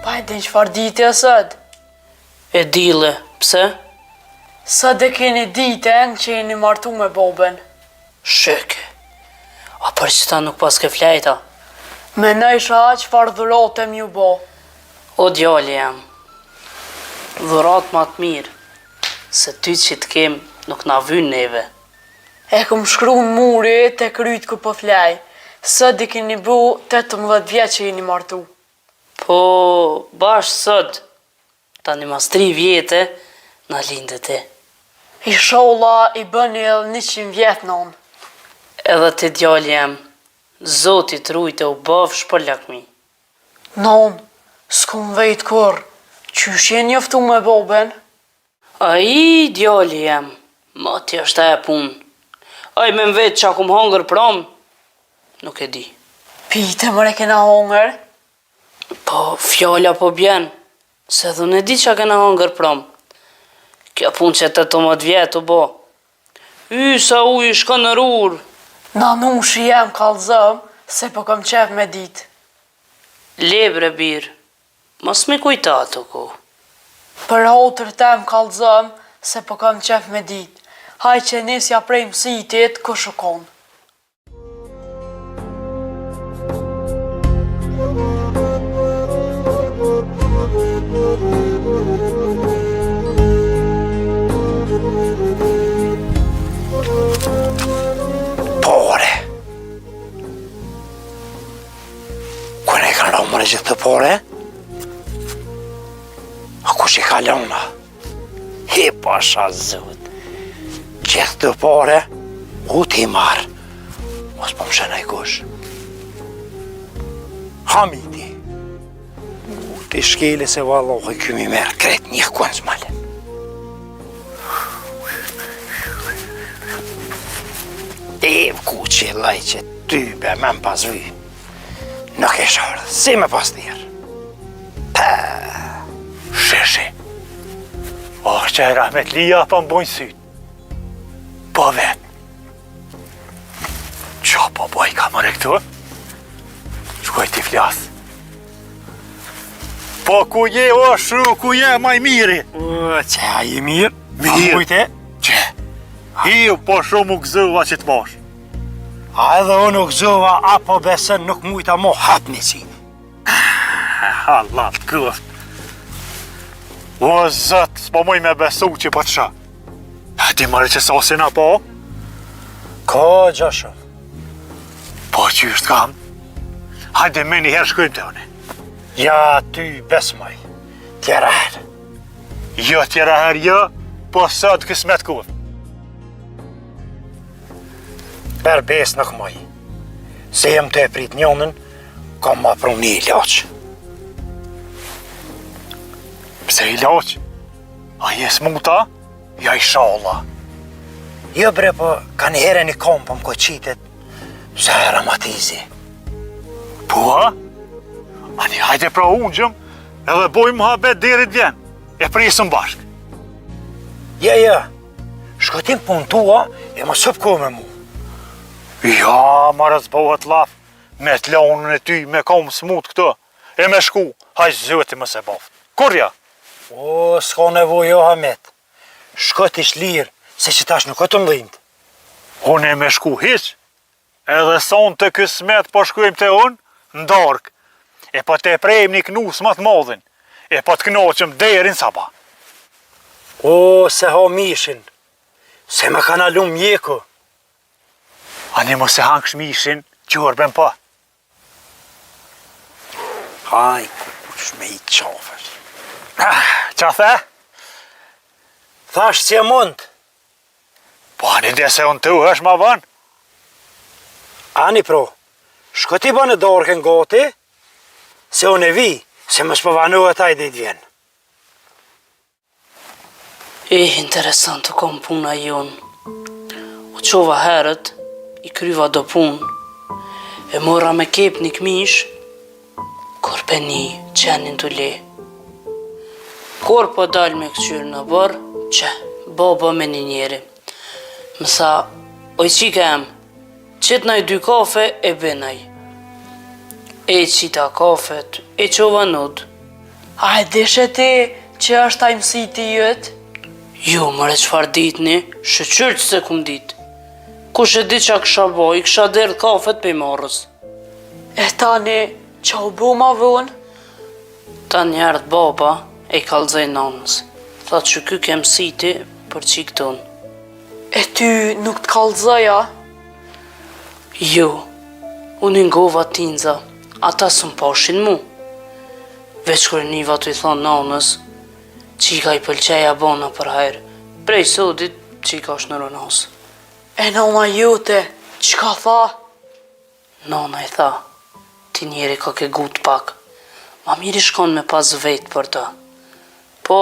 Pa e din qëfar dite e sët? E dile, pse? Sët e keni ditën që jeni martu me boben. Sheke. A për që ta nuk pas ke flejta? Me nëjsha qëfar dhurotem ju bo. O djali jam, dhurat ma të mirë, se ty që të kem nuk na vyn neve. E këm shkru në muri të kryt ku po flej. Sët i keni bu 18 vjetë që jeni martu. Po, bash sot, tani mas 3 vjete, na linde ti. I sholla i bëni edhe 100 vjetë non. Edhe ti djali jam, Zotit rujte u bëfsh për lakmi. Non, s'kum vejt kur, qysh jeni njoftu me boben? A i djali jam, ma ti është e pun. A i me më vetë qa kum hongër prom, nuk e di. Pite mëre kena hongër? Po, fjalla po bjen, se dhun e di qa kena hongër prom. Kjo pun që 18 vjetë u bo. Sa uj shka në rur. Na nushi jem kallzëm, se po kom qef me dit. Lebre birë, mos me kujta të ku. Për hotër tem kallzëm, se po kom qef me dit. Haj që nisja prej mësitit, ku shukon. Pore. Kune kanë romër e gjithë të pore? A kush i ka lona? He pasha zot. Gjithë të pore, u ti marë. Mos po më shënaj kush. Hamidi. U ti shkeli se vallohi këmi merë kret një kënë zmale. Ev ku që laj që ty be me më pasvi. Nuk e shardë, si me pas tjerë. Sheshi. Oh, që e rahmet lija pa më bojnë sytë. Po vetë. Qa po boj ka mëre këtu? Shkoj ti flasë. Po ku je o shru, ku je maj miri? Që a i mirë? Mirë. Kujte? Që? Hiu, po shumë u gëzuva që të mosh. A edhe unë u gëzova, apo besën nuk mujta mo hapni si. Hallat, këft. O, zët, s'po muj me besu që po të shë. A ti mërë që sosin apo? Ka gjashë. Po që është kam? Hajde me një herë shkojmë të une. Ja, ty besmaj. Tjera herë. Jo tjera herë jo, po sot kësmet këft. Per bes nuk maj. Se jem të e prit njonën, kam ma pru një ilaqë. Pse ilaq? A jes muta? Ja i shalla. Jo bre, po ka një herë një kom po më koqitet, se e ramatizi. Po, a? Ani hajde pra ungjëm, edhe bojmë muhabet derit vjen. E prisëm bashk. Ja, shkotim pun tua, e më sëp ko me mu. Ja, marës bëhet laf, me t'lonën e ty, me kom smut këto, e me shku, hajtë zëti më se baft. Kurja? O, s'ka nevoj o Hamet. Shkot ish lirë, se që tash nuk o të mdhimët. Unë e me shku hiq, edhe son të kësmet po shkujmë të unë, në dark, e po të prejmë një knus më të modhin, e po të knoqëm derin saba. O, se ha mishin, se me kanë alum mjeku. Ani më se hangsh mishin, që hërben po. Haj, kush me i qafër. Qa the? Thash si e mund. Po ani dhe se unë të u është ma vën. Ani pro, shko ti bënë dorken goti, se unë e vi, se më s'pëvanohet a i dhe i t'vjen. Interesant të kom puna jonë. U qova herët, i kryva do punë, e mora me kep një këmish, kur për një qenin të le. Kur po dal me këqyrë në bërë, që, baba me një njeri. Më tha, oj qika em, qëtë naj 2 kafe e benaj. E qita kafet, e qova nud. A e dishe ti që është ai mësiti jëtë? Jo, mëre qfar ditni, shëqyrë që se kum ditë. Kush e di qa kësha bo, i kësha derdh kafet pe marrës. E tani, qa u bu ma vonë? Ta njerët baba e i kalzaj nanës. Tha që ky kem siti për qik tonë. E ty nuk të kallëzoja? Jo, unë ngova tinza, ata së më pashin mu. Veç kër niva të i thonë nanës, qika i pëlqeja bona për hajrë, prej sodit qika është në rënasë. E nana jute, qka tha? Nana i tha, ti njeri ka ke gut pak, ma miri shkon me pas vetë për ta. Po,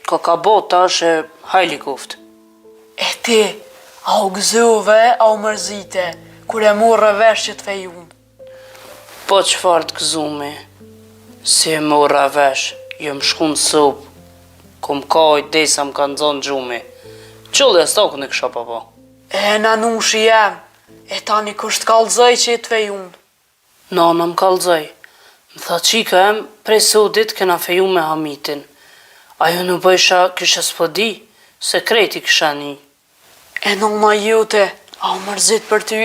ka bota shë hajli kuft. E ti, a u gëzuve, a u mërzite, kur e morë vesh që të fejun? Po qfar të gëzume, si e mora vesh, jëm shku në sopë, kom kajt desa më kanë zonë gjume. Qëllë e stokën e kësha papa. E nanushi jem, e tani kush të kallëzoj që i të fejun? Nana më kallëzoj. Më tha qika em, prej sodit kena feju me Hamitin. Ajo në bëjsha kësha s'podi, se kreti kësha një. E nana jute, a u mërzit për ty?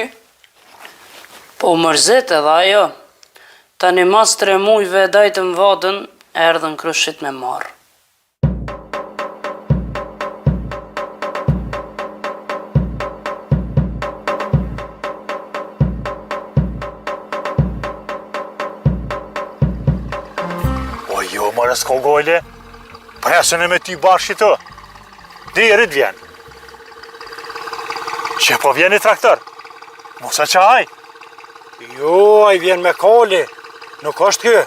Po mërzit edhe ajo. Tani mas 3 mujve dajtëm vadën, erdhën kryshit me marë. Jo, mërë s'ko gojle, presën e me ty bashkë të, derit vjen. Që po vjen i traktor, musa qaj. Jo, a i vjen me koli, nuk është kjo.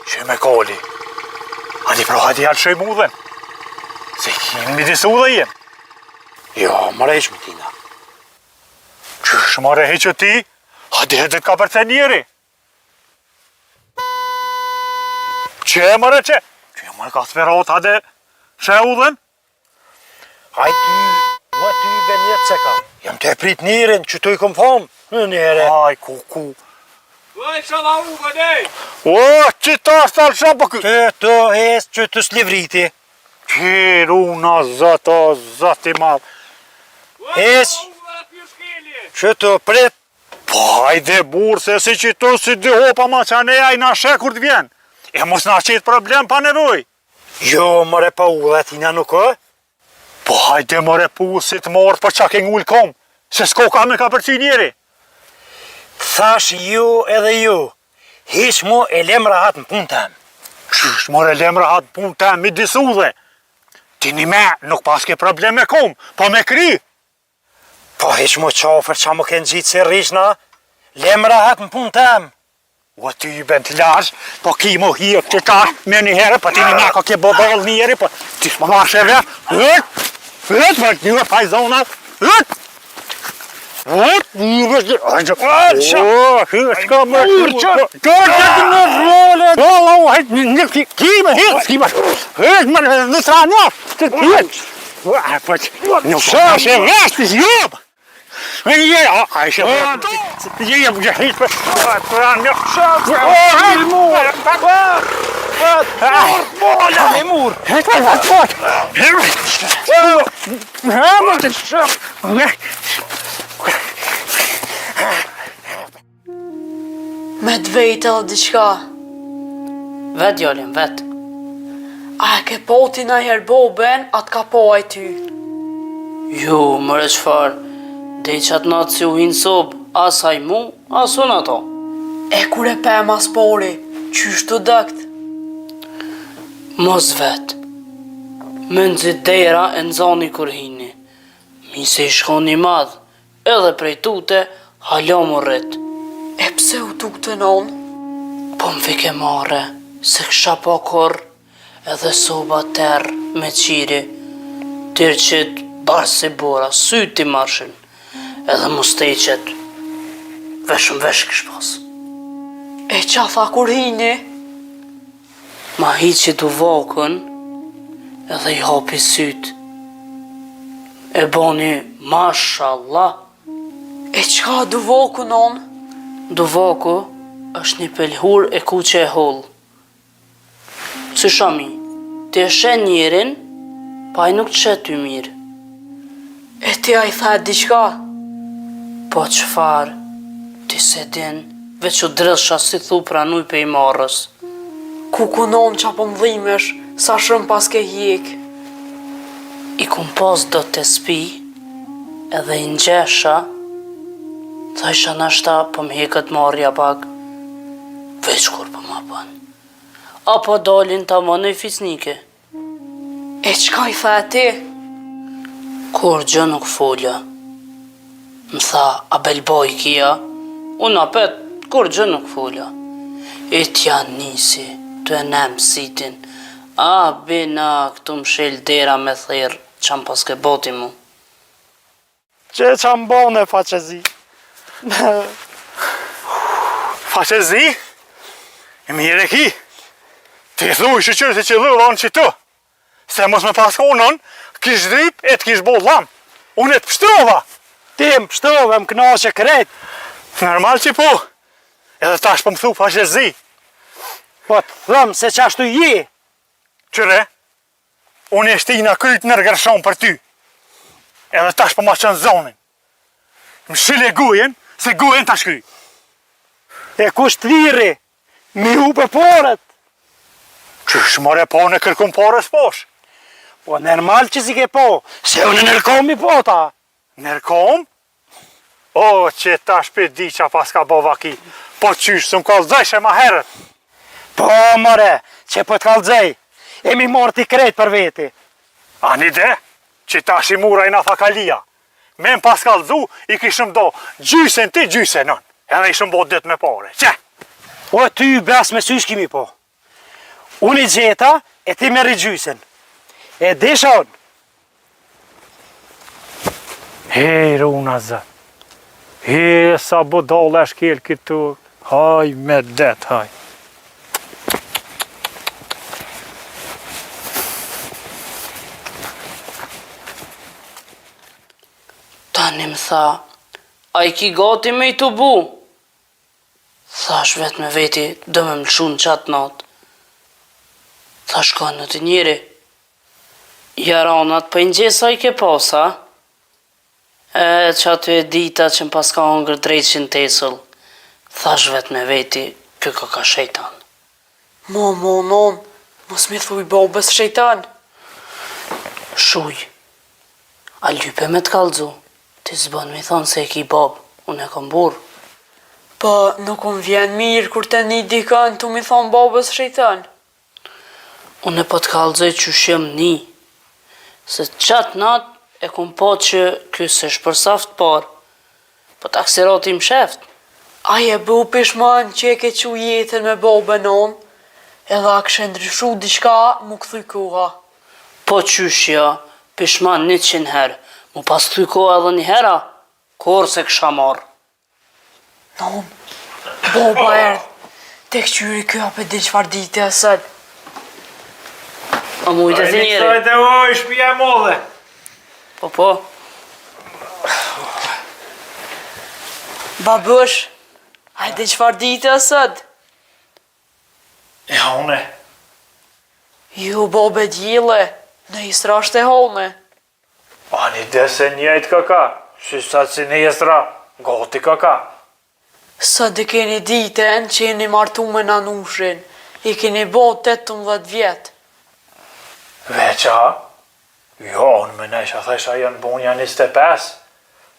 Që me koli, adi pro hajdi halë shoj mudhen, se kim midis u dhe jem. Jo, mëre ishmë tina. Qysh mëre heqë ti, hajdi hedet ka përte njeri. Që e mërë që? Që e mërë ka thverot, hajde, që e u dhen? Haj ty, ua ty benjet se ka. Jam të e prit njërin, që tu i kom famë, në njëre. Aj, ku. Oj, shala u, bëdej! O, që ta stalë shumë për këtë? Të hes që të slivriti. Qirë unë, o zët i madhë. Heq! Që të prit! Po hajde burë, se si që tu si dy hopa ma që aneja i na she kur t'vjen. E mos na qitë problem pa nevoj. Jo, more pa u dhe tina nuk ë? Po hajde more pu si të morë për qa ke ngull kom, se s'ko ka me ka përcy njeri. Thash ju edhe ju, hiq mu e lem rahat në punë tem. Qysh more lem rahat punë tem mi disu dhe. Ti një me nuk pas ke problem me kom, po me kry. Po hiq mu qafër qa mu kënë gjitë si rishna, lem rahat në punë tem. O ty i ben të lash, po ki mu hirë që tash me një herë, po ti një me ka ke bodol njeri, po ti s'ma mash e vetë. Hët, për një pajzonat, hët! Hët, një vështë, hajtë, s'ka më urë, që të në role, hët, një kime, hët, më në tranjar, të hët, nuk shash e vështë, s'jobë. Me një, a ishe për, të gjejë për gjahit për, një, Me të vejtë edhe diqka. Vet djalin, vet. A e ke poti na herë boben, atë ka po aj ty. Jo, mëre qfar, dhe i qatë natë si u hinë sobë, asaj mu, asun ato. E kur e pe mas pori, qysh të dëkt? Mos vet. Me nëzit dera e nëzani kur hini. Mi se i shkoni madh, edhe prej tute, hala më rrit. E pse u tuk të non? Po më vike mare, se kësha pa kur, edhe soba terë me qiri, tërë qëtë barë si bora, syti marshin, edhe musteqet, veshëm vesh kësh pas. E qa tha kur hini? Ma hiqi du vakën, edhe i hapi syt. E boni, mashallah. E qka du voku non? Duvaku është një pelhur e kuqe e hollë. Si shami, ti e shen njerin, pa i nuk të shetë ty mirë. E ti a i tha diqka? Po qëfar, ti se din, veç u dresha si thu pranuj pe i marrës. Ku non qa po mdhimesh, sa shumë pas ke hjek. I kum pas do të spi, edhe i nxesha, tha isha nashta po më hekët marrja pak, veç kur po ma pan. Apo dalin ta më në i fisnike. E qka i tha ti? Kur gjë nuk folja. Më tha, a belboj kia? Unë apet, kur gjë nuk folja. E t'ja nisi, të e nem sitin. A, bina, këtu më shel dera me thirë, që më paske boti mu. Që që më bone, faqezi? Faqezi? E mire ki? Ti thuj shqyqyrë se që dhëllon që tu. Se mos me paskonën, kish drip e t'kish bo lam. Unë e t'pështrova. Ti më pështove, më knaqe krejt. Normal që po. Edhe tash po më thu faqezi. Po të thëmë se që ashtu je. Qëre, unë e shtina kryt në rgërshon për ty. Edhe tash po ma qënë zonin. Më shile gujen, se gujen tash kry. E kush të liri, mi hu për porët. Qysh more po në kërkum porës posh? Po normal që si ke po, se unë nërkom i pota. Nërkom? O, që tash për di qa pas ka bova ki. Po qysh, së më kalzajsh e ma herët. Po, more, që po të kalzej, e mi morë ti krejt për veti. A një de, që tash i mura i na thakalia. Me më pas kalzu, i kishëm do gjysen ti, gjysen nën. Edhe ishëm bo dit me pare, që? O, ty bes me sysh kimi po. Unë i gjeta, e ti me rigjysen. E dishon. Hej, runa zë. Hej, sa budole e shkel këtu. Haj, me det, haj. Tani më tha, a i ki gati me i të bu? Thash vetë me veti, do me më lëshu në qatë natë. Thash ka në të njeri. Jaranat për njësa i ke pasa? Që aty e dita që më paska hongër drejqin tesull, thash vetë me veti, kjo ka shejtan. Non, mos mi thuj babës shejtan. Shuj, a lype me t'kallëzu, ti s'bën mi thonë se e ki babë, unë e kom burë. Po, nuk unë vjen mirë kur të një dikën të mi thonë babës shejtan. Unë e po t'kallëzoj që shem një, se qatë natë e kom po që kjo se shpërsaft parë, po t'aksirati më sheft. Aje bu pishman që e ke që jetën me babën onë, edhe a kështë ndryshu diçka mu këthuj koha. Po qyshja, pishman 100 herë, mu pas thuj koha edhe një hera, kur se kësha marë. Non, baba erdh, te këqyri kjo apë di qfar dite asët. A mujtë të njeri? Sajte oj, shpia e modhe. Po. Babësh, a di qfar dite asët? E hone. Ju babe djile, në israsht e hone. Ani dese njejt kaka, shisa si në jesra, goti kaka. Sa dhe keni ditën që jeni martu me nanushin, i keni bo 18 vjetë. Veqa? Jo, unë me nesha thesha janë bunja 25,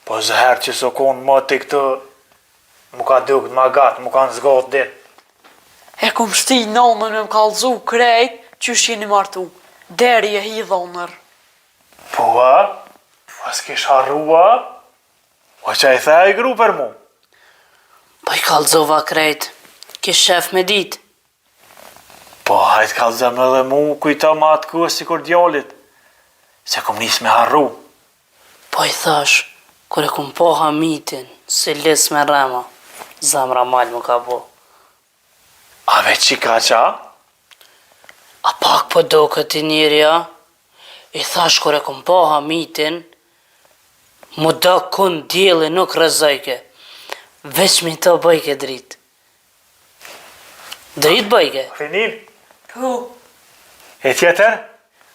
po zëherë që so konë më të këtë, mu ka dukt ma gatë, mu ka në zgotë dit. E kom shti nonën me më kalzu krejt që shjeni martu, deri e hidhonër. Po, pas kish harrua, o që i the i gru për mu. Po i kallëzova krejt, kish shef me dit. Po, hajt kalzëm edhe mu, kujta ma atë kuë si kur djallit, se kom nis me harru. Po i thash, kur e kum po hamitin, se lis me rema, zamra mal më ka bo. A veç që ka qa? A pak po do këti njerja, i thash kur e kum po hamitin, mu do kun djeli nuk rëzojke, veç mi të bëjke drit. Drit bëjke. Finin? Po, E tjetër?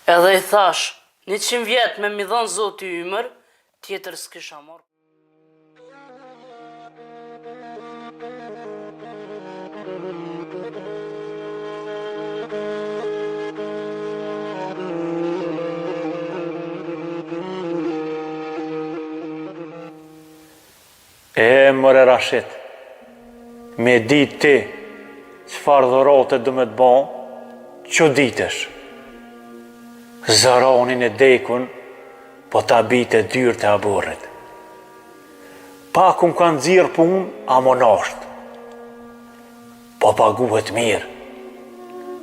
Edhe i thash, 100 vjet me mi dhonë zoti ymër, tjetër s'kisha marrë. E mëre Rashid, me dit ti, qëfar dhorote dë me të bon, që ditësh. Zëronin e dekun, po ta bite dyrë të aburit. Pakun kanë dzirë pun, a monasht. Po paguhet mirë,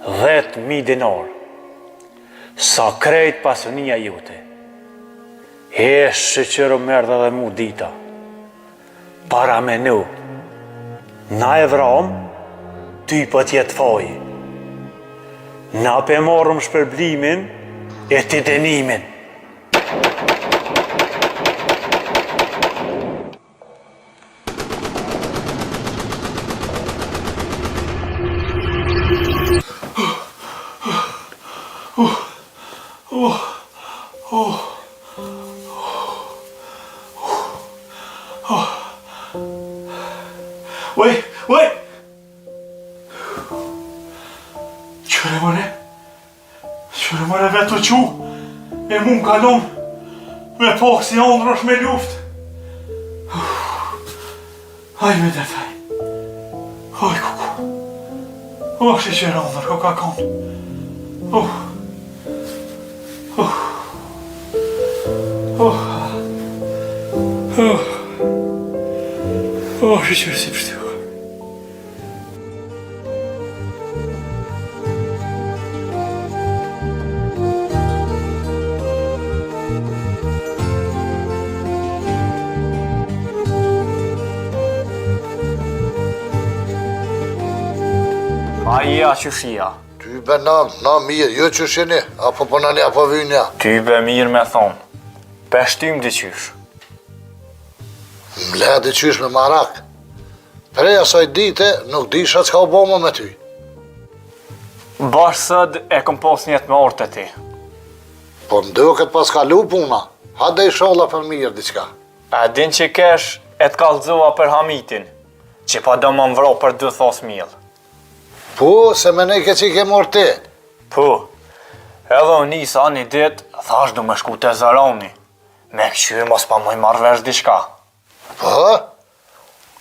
10.000 dinar. Sa krejt pasunia jute. E shqyqërë merdhe dhe mu dita. Para me nu, na e vram, ty po tjetë foj. Na pe marrëm shpërblimin e ti denimin. Oj! Qëre mëre vetë të qu, e mu më kalon, me pak si andrësh me luft. Aj me detaj, aj kuku, o shi qëre andrë, ko ka konë. O shi qëre si pështu. Aja që shia. Ty be na mirë, jo që shini, apo po në apo vynja. Ty be mirë me thonë. Peshtym diqysh. Mle diqysh me marak. Prej asaj dite, nuk disha çka u boma me ty. Bash sëd e kom pos njetë me orët e ti. Po më duket pas kalu puna, ha dhe i sholla për mirë diqka. A din që kesh e të kallëzua për Hamitin, që pa do më vro për 2 thos miell. Po, se me ne ke që i ke morë ti. Po, edhe unë nisa një dit, thash du me shku të Zaroni, me këqyr mos pa moj marrë vesh diçka. Po?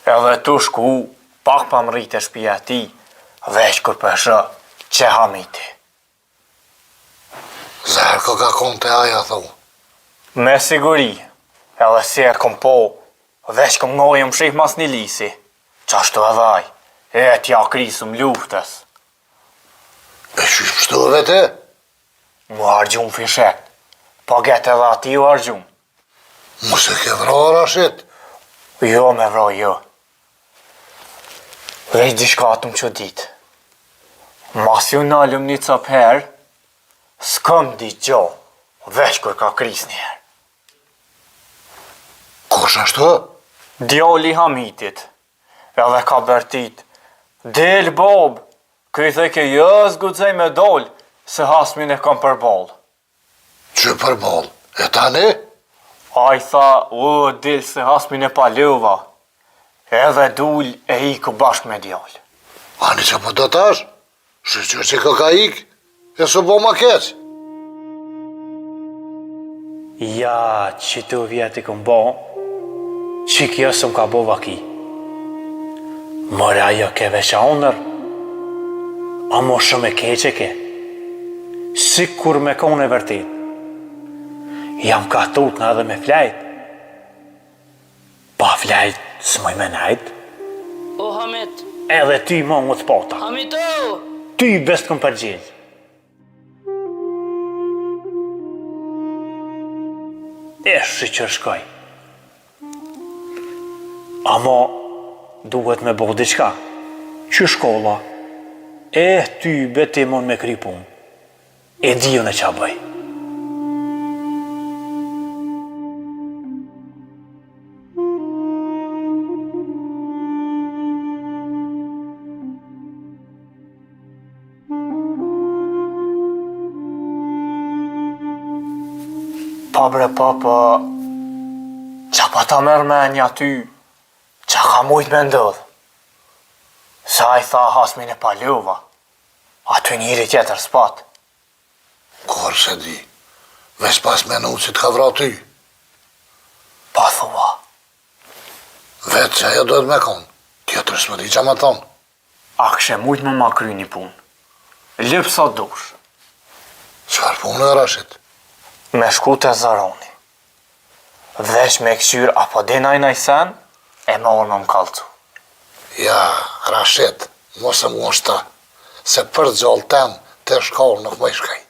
Edhe tu shku, pak pa më rritë e shpia ti, veç kur përshë që Hamiti. Zerko ka konë të aja, thu. Me siguri, edhe si e kom po, veç kom ngojë më shih mas një lisi, qashtu edhe aj, e tja krisum luftës. E qysh pështove ti? Mu argjum fishet, po get edhe ati u argjum. Mos e ke vra Rashid. Jo me vro, jo. Veç diçka të më që ditë. Mas ju nalëm një cop herë, s'këm di gjo, veç kur ka kris njëherë. Kush ashtu? Djali Hamitit, edhe ka bërtit, del bob, këj the ke jës gudzej me dol, se hasmin e kam përbol. Që përbol? E tani? A i tha, o, del se hasmin e palova, edhe dull e iku bashk me djall. Ani që po do tash? Shqyqyr që ka ik, e së bo ma keq. Ja, që të vjeti këm bo, që kjo së më ka bo vaki. Mëre ajo ke veqa onër, a mo shumë e keqe ke, si kur me kone e vërtit. Jam ka tut nga edhe me flajt, pa flajt së moj me najt, O, Hamit, edhe ty mo më të pota, Hamito! ty best këm përgjith. E shqyqër shkoj. Amo, duhet me bo diqka. Që shkolla, e ty beti mon me kry pun. E diju në qa bëj. Pa bre papa, qa pa ta mërmenja ty, qa ka mujt me ndodh. Sa i tha hasmin e palova, aty njëri tjetër s'pat. Kor se di, ves pas menu që t'ka vra ty. Pa thua, Vetë që ajo dojtë me konë, tjetër s'më di qa më thonë. a këshe mujt me ma kry një pun. Lëp sa dush, Qfar punë e Rashid? me shku të Zaroni. Vesh me këqyr apo dinaj naj sen, e më orë më kalcu. Ja, Rashid, mos e mu është ta, se për gjallë tem të shkollë nuk më i shkaj.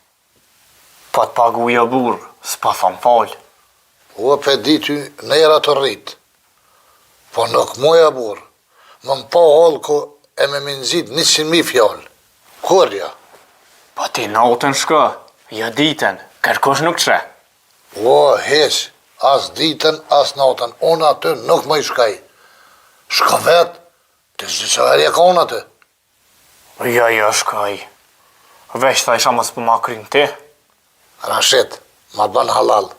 Pa të paguja burë, s'pa thom falë. O pe di ty nëjra të rritë, po nuk muja burë, më po holë ku e me minëzit 100.000 fjallë. Kurja? Pa ti natën shka, ja ditën, kërkosh nuk qre. O, heq, as ditën, as natën, unë aty nuk më i shkaj. Shko vetë, të zdi që herje ka unë aty. Ja, shkaj. Vesh tha isha mos për ma krynë ti. Rashid, ma ban halal,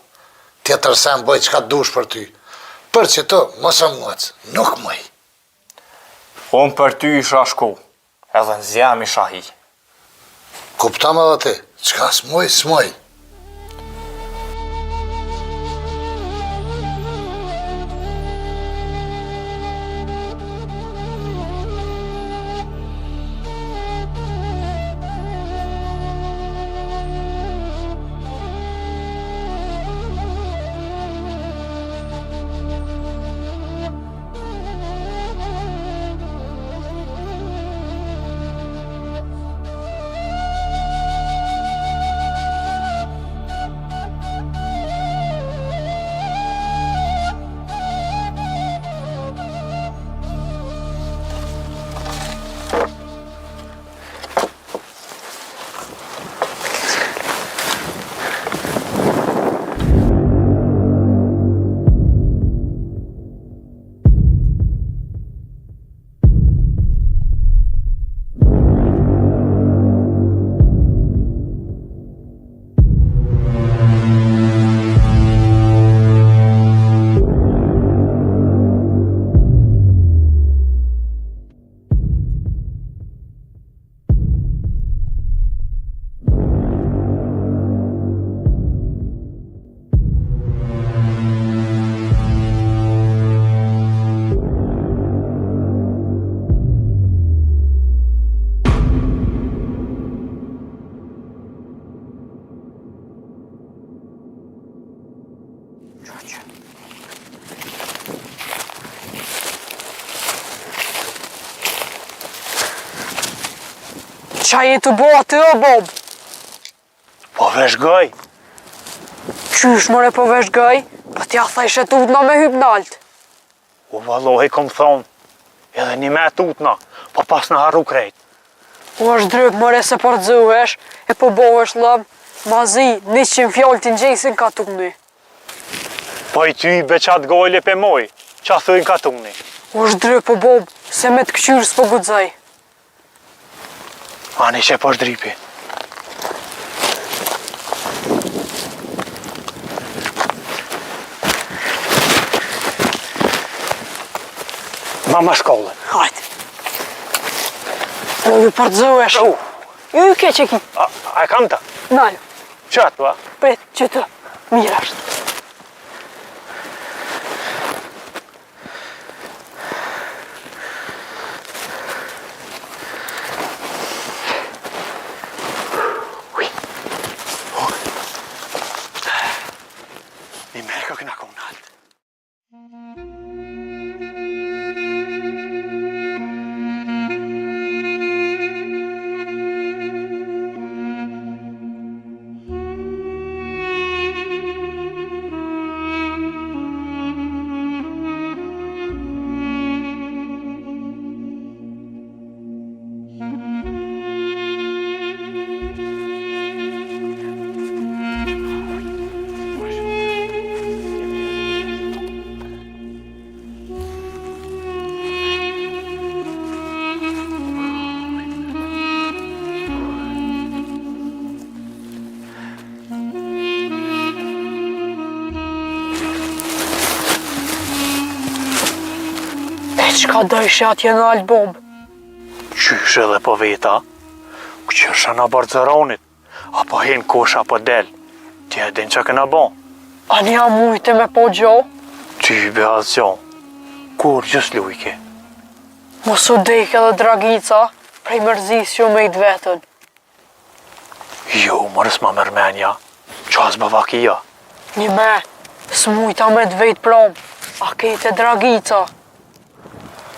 tjetër sen bëj qka dush për ty. Për që të, mos e muec, nuk mëj. Unë për ty isha shku, edhe në zjam isha hi. Kuptam edhe ti, qka s'moj, s'moj. Qa je të bo aty o Bob? Po vesh gaj. Qysh more po vesh gaj? Po t'ja thajshe tutna me hyp nalt. U vallohi kom thonë, edhe një me tutna, po pas në harru krejt. U është dryp more se përdzuhesh, e po bohesh lëm, mazi, 100 fjallë t'in gjesin ka tuni. Po i ty beqat gojle pe moj, qa thujnë ka tuni. U është dryp o Bob, se me të këqyrë s'po gudzaj. Ani që po shdripi. Mama shkollë. Hajt. Në ju përdzuhesh. Ju ke që ki. A e kam ta? Nalë, Qatë, va? pret që të mirë është. Ni merka këna kom nalt. Qka dojshë atje në alë Bob? Qysh edhe po veta, këqyrsha në Barceronit, apo hen kosh apo del, ti e din që këna bon. Ani a mujte me po gjo? Ty be asgjon, kur gjës lujke. Mos u dek edhe Dragica, prej mërzis ju me i vetën. Jo, mërës ma mërmenja, qas bavakia. Një me, s'mujta me të vetë prom, a kejte Dragica.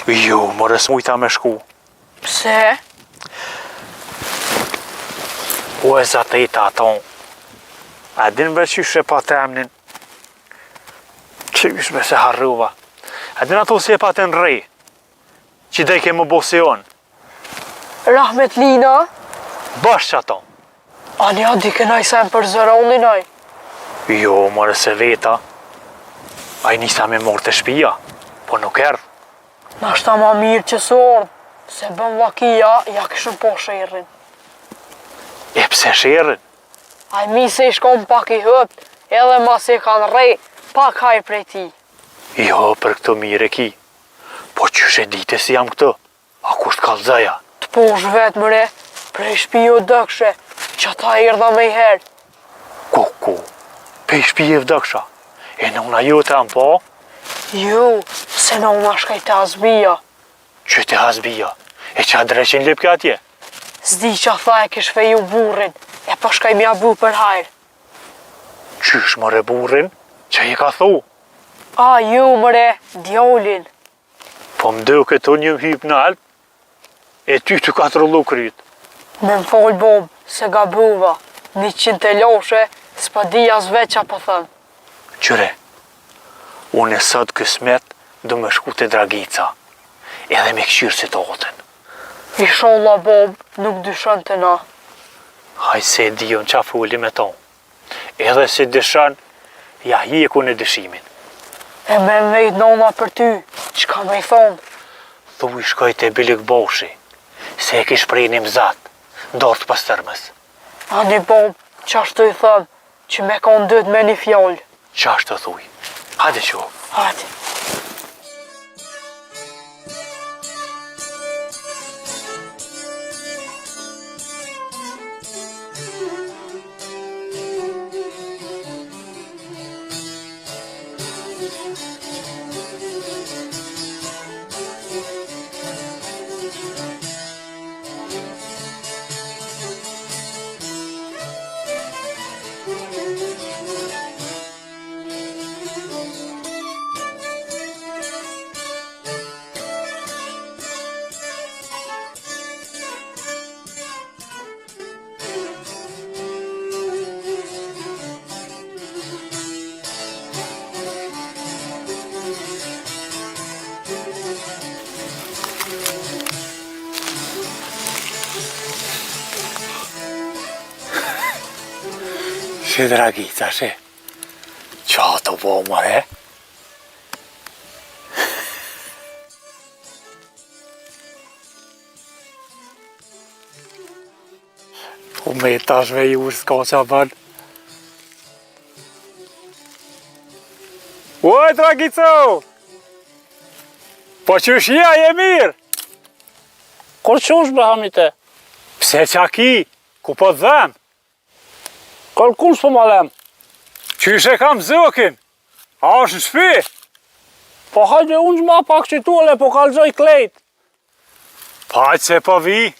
Jo, mërës mujta me shku. Pse? U e zateta aton. A din be qyshe pa temnin. Qysh be se harruva. A din ato si e pa të në rej. Që dhe ke më bosion. Rahmet Lina? Bash që ato. Ani a di kënaj se më përzëronin aj. Jo, mërës e veta. A i nisa me morë të shpia, po nuk erdh. Nashta ma mirë që së ordë, se bëm vakia, ja këshën po shërën. E pse shërën? A mi se i shkom pak i hëpt, edhe ma se kanë rej, pak haj prej ti. Jo, për këto mire ki. Po qyshe dite si jam këto? A kusht kalzaja? Të posh vetë mëre, prej shpiju dëkshe, që ta irdha me i herë. Kuku, pe i shpije vdëksha. E në una jote am po? Ju, se në una shkajte azbija. Që te hasbija? E që a dreqin lipke atje? Zdi që a tha e kish feju burrin, e po shkaj mja bu për hajrë. Qysh mëre burrin? Që i ka thu? A, ju mëre, djolin. Po mdo këto një hyp në alp, e ty të ka trullu kryt. Me më fol Bob, se ga buva, 100 të loshe, s'pa di as veqa po thëmë. Qyre, unë e sot kësmet du me shku të Dragica, edhe me këshyrë si të otën. Inshallah Bob, nuk dyshon të na. Haj se dion qa fuli me ton. Edhe se dëshan, ja hjeku në dëshimin. E me mvejt nona për ty, qka me i thonë? Thuj shkoj të bilik boshi, se e kish prej një mzat, ndorë të pastërmës. Ani Bob, qashtu i thëmë, që me konë dytë me një fjollë. Qashtë të thuj. Hajde qo. Hajde. Që Dragica, she? Qa të po, more? Po me tash me ju s'ka qa bën. Oj, Dragico! Po që shia je mirë? Kur qosh be hamite? Pse qa ki? Ku po të dhem? Kër kur s'po ma lem? Qyshe kam zokin? A është në shpi? Po hajde unë gjma pak që tuale po kalzoj klejt. Hajtë se po vi.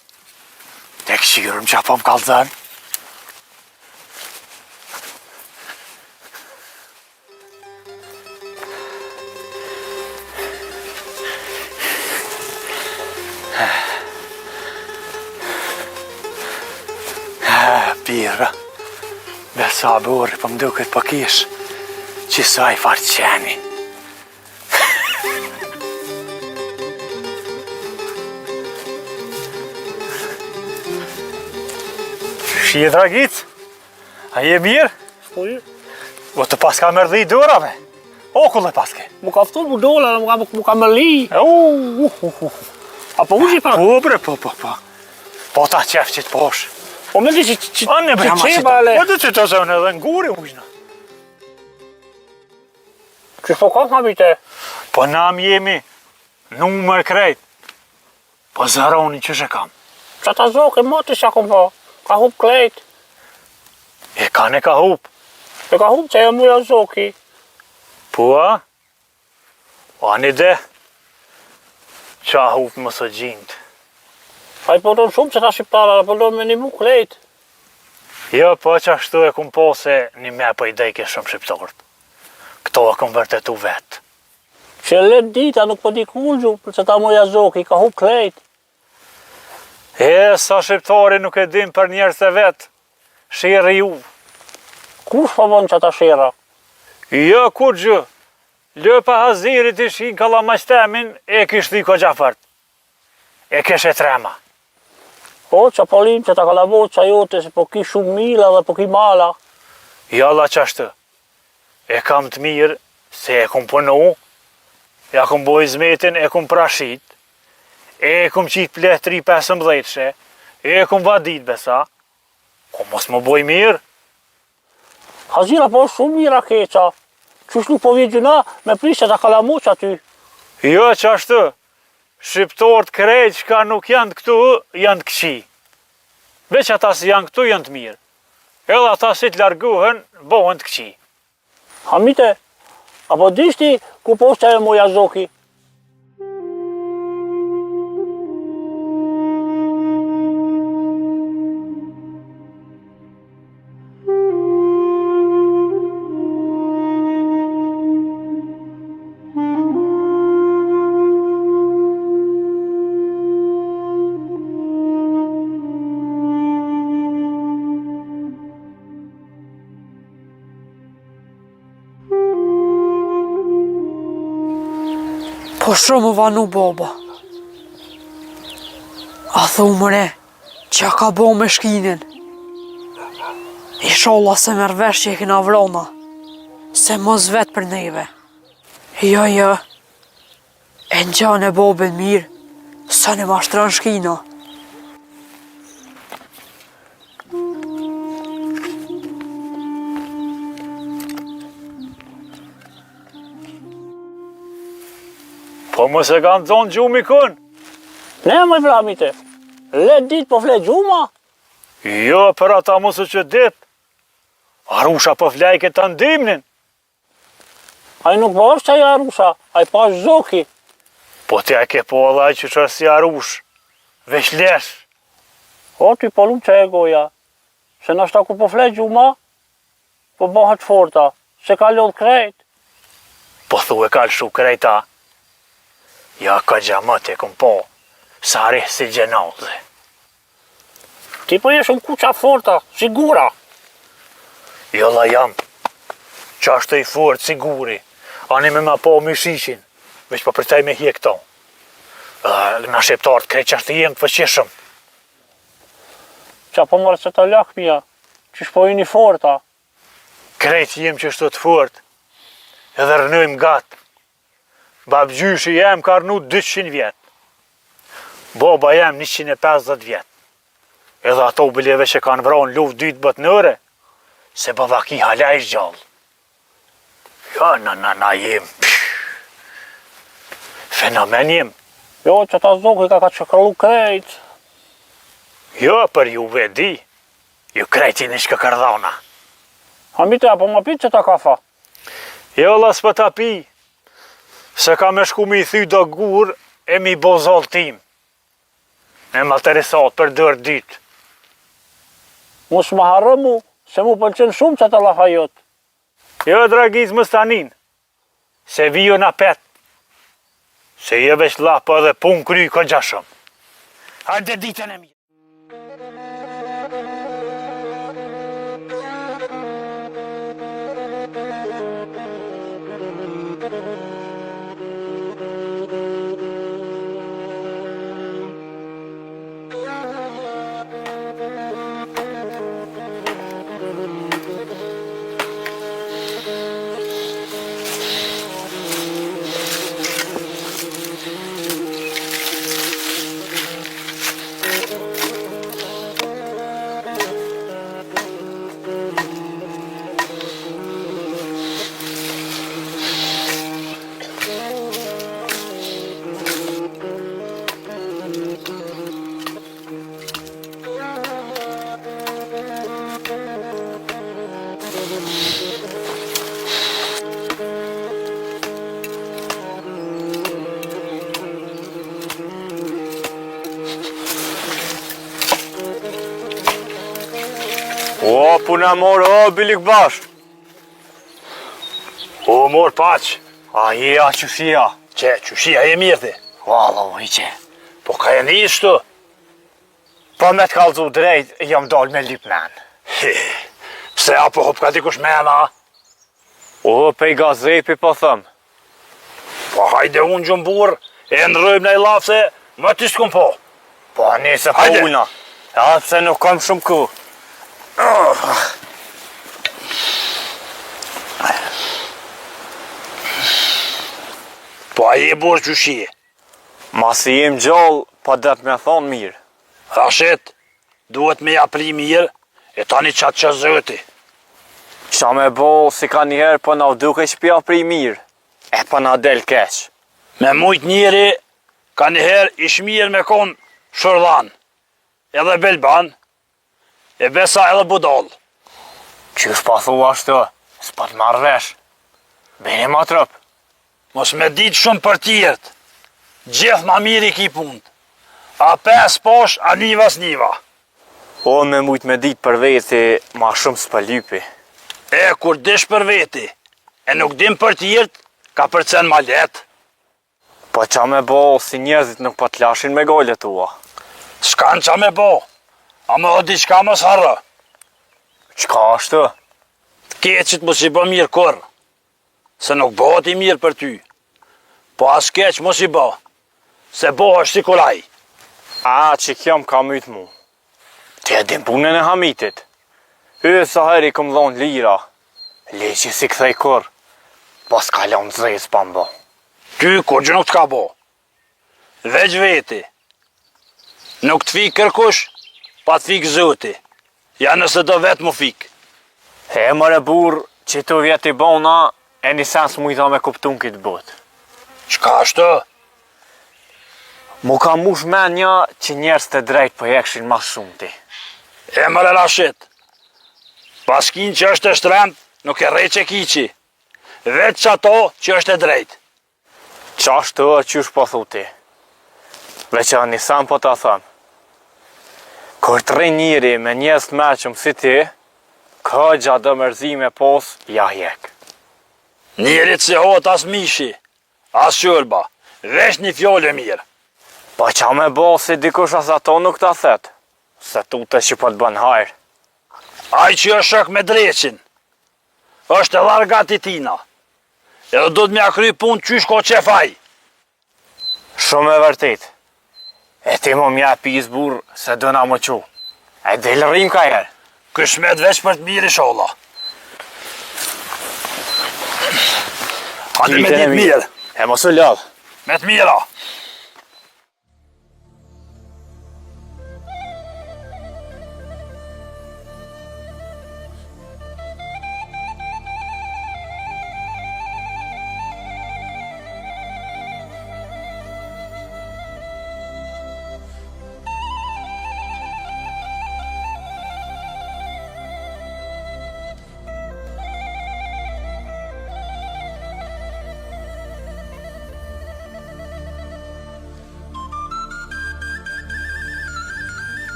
Tek qyrëm që po më kalzën. Pira, besa burri, po më duket po kish, që sa i farqeni. Shie Dragic, a je mirë? Po ju? Po të paska mërdhi durave. Okull e paske. Mu ka fëtur mu dola, mu ka mërli. Apo u që pak? Po bre, po. Po ta qef që të posh. Po me di që Anë bre, ma që qeba le. Po të që të zonë edhe në guri ujna. Që po ka hamite? Po nam jemi numër krejt. Po zaroni që shë kam. Qa ta zoke moti që akom po. Ka hup klejt. E ka hup. E ka hup që e muja zoki. Po a? O anë ide. Qa hup më së gjindë. A i përdojnë shumë që ta shqiptara, a përdojnë me një mu klejt. Jo, po që ashtu e kum po se një me po i dejke shumë shqiptarët. Këto e kum vërtetu vetë. Që let dita nuk po di kullgju, për që ta moja zoki, ka hup klejt. E, sa shqiptari nuk e dim për njerës e vetë. Shirë ju. Kush po bon që ta shira? Jo, kur gjë. Lëpa Hazirit ishin Kallamaqtemin e kishti ko Gjafart. E keshe trema. Po, që polim që ta kalabot që ajote, se po ki shumë mila dhe po ki mala. Jalla qashtë. E kam të mirë, se e kum punu, ja kum boj zmetin, e kum prashit, e kum qit pleh 3-15, e kum vadit besa, ko mos më boj mirë. Hazira po shumë mira keqa. Qysh nuk po vjegjuna me prisht që ta kalamu që aty. Jo qashtë, shqiptorët krejt që ka nuk janë këtu, janë të këqi. Veç ata si janë këtu, janë të mirë. Edhe ata si të larguhen, bohen të këqi. Hamite, apo dishti ku poshtë që e moja zoki? Po shumë vanu baba. A thumëre, që ka bo me shkinin? Inshallah se merr vesh që e kina vrona, se mos vet për neve. Jo, e në gjanë e babën mirë, sa në mashtron shkina. Po mos e kanë zonë gjumi kun? Ne më i vlamite, let dit po flet gjuma. Jo, për ata mos e që dit. Arusha po flajke të ndimnin. A i nuk po është që i arusha, a i pash zoki. Po t'ja ke po allaj që që si arush. Vesh lesh. O, ty po lumë që e goja, se nashta ku po flet gjuma, po bëhat forta, se ka lodh krejt. Po thu e kalë shu krejta. Ja ka gjamët e kum po, sa rih si gjenazë. Ti po je shumë kuqa forta, sigura. Jo la jam, që ashtë i fort, siguri. Ani me ma po mishishin, veç po përtaj me hje këto. Na shqiptarët krejt që ashtë i jem të fëqishëm. Qa po mërë që të lak mija, që shpo i një forta. Krejt jem që shto të fort, edhe rënojmë gatë. Babgjyshi jem ka rënu 200 vjetë. Baba jem 150 vjetë. Edhe ato bileve që kanë vranë luft dytë botnore, se baba ki hala ish gjallë. Ja, na jem. Fenomen jem. Jo, që ta zoku ka që krallu krejt. Jo, për juve di. Ju krejtin ishka kërdhona. Hamite, apo ma pitë që ta ka fa? Jo, las për ta pi. Se ka me shku mi thy do gur e mi bo zaltim. Me materisat për dërë dytë. Mos më harë mu, se mu pëlqen shumë që ta lafa jot. Jo, dragiz më stanin. Se vijo na pet. Se je veç lapa dhe pun kry ko gjashëm. Hajde ditën e mirë. O, puna morë, o, bilik bash. O, mor paq. A je a qëshia? Qëshia e mirë dhe. Valla, o, i që. Po ka e një ishtu. Pa me të kalzu drejt, jam dal me lipmen. Pse apo hop ka dikush mena? O, pej gazepi po thëm. Po hajde unë gjëmbur, e ndrojmë në i lafse, më të s'kum po. Po nese po Hajde. una. Ja, pse nuk kam shumë ku. Po a je borë qëshie? Masi jem gjallë, pa det me thonë mirë. Rashet, duhet me japri mirë, e tani qatë që zëti. Qa me bo si ka njëherë po na duke shpja pri mirë. E pa na del keq. Me mujt njeri, ka njëherë ish mirë me konë shërdan, edhe belban, e besa edhe budal. Qysh pa thua ashtu, s'pa të marrë vesh. Bene ma trëp. Mos me ditë shumë për tjertë, gjithë ma mirë i ki punët. A pes posh, a niva. O me mujt me ditë për veti, ma shumë s'pa lypi. E kur dish për veti, e nuk dim për tjertë, ka përcen ma letë. Po qa me bo si njerëzit nuk pa t'lashin me gole tua. S'kan qa me bo, a më o diqka mos harë. Qka ashtu? T'keqit mos i bë mirë kur, se nuk bëhet i mirë për ty. Po as keq mos i bë, se bëhesh si kolaj. A, që kjo m'ka myt mu. Ti e dim punën e hamitit. Sa heri këm dhonë lira. Leqi si këthej kur. Pas kalon zez pa m'bo. Ty kur gjë nuk t'ka bo. Veç veti. Nuk t'fik kërkush, pa t'fik zoti. Ja nëse do vetë mu fik. E mëre bur, që tu vjeti bona, e një sens mu i tha me kuptun këtë bot. Qka ashtë? Mu ka mush menja që njerës të drejt për jekshin ma shumë ti. E mëre rashit. Paskin që është e shtrend, nuk e rej që kiqi. Vetë që ato që është e drejt. Qa është të qysh po thu ti? Veqa një sen po ta thëm. Kër të rej njëri me njerës të meqëm si ti, ka gja dë mërzime pos, ja jek. Njerit se hot as mishi, as qërba, vesh një fjole mirë. Pa qa me bo si dikush as ato nuk ta thet, se tu të që po të bën hajrë. Aj që është shok me dreqin, është e largat i tina, edhe do të mja kry pun qysh ko qefaj. Shumë e vërtit. E ti më mja pis burë se dëna më qu. E del rrim ka herë. Këshmet veç për të mirë i sholla. Hajde me ditë mirë. E mos u lodh. Me të mira.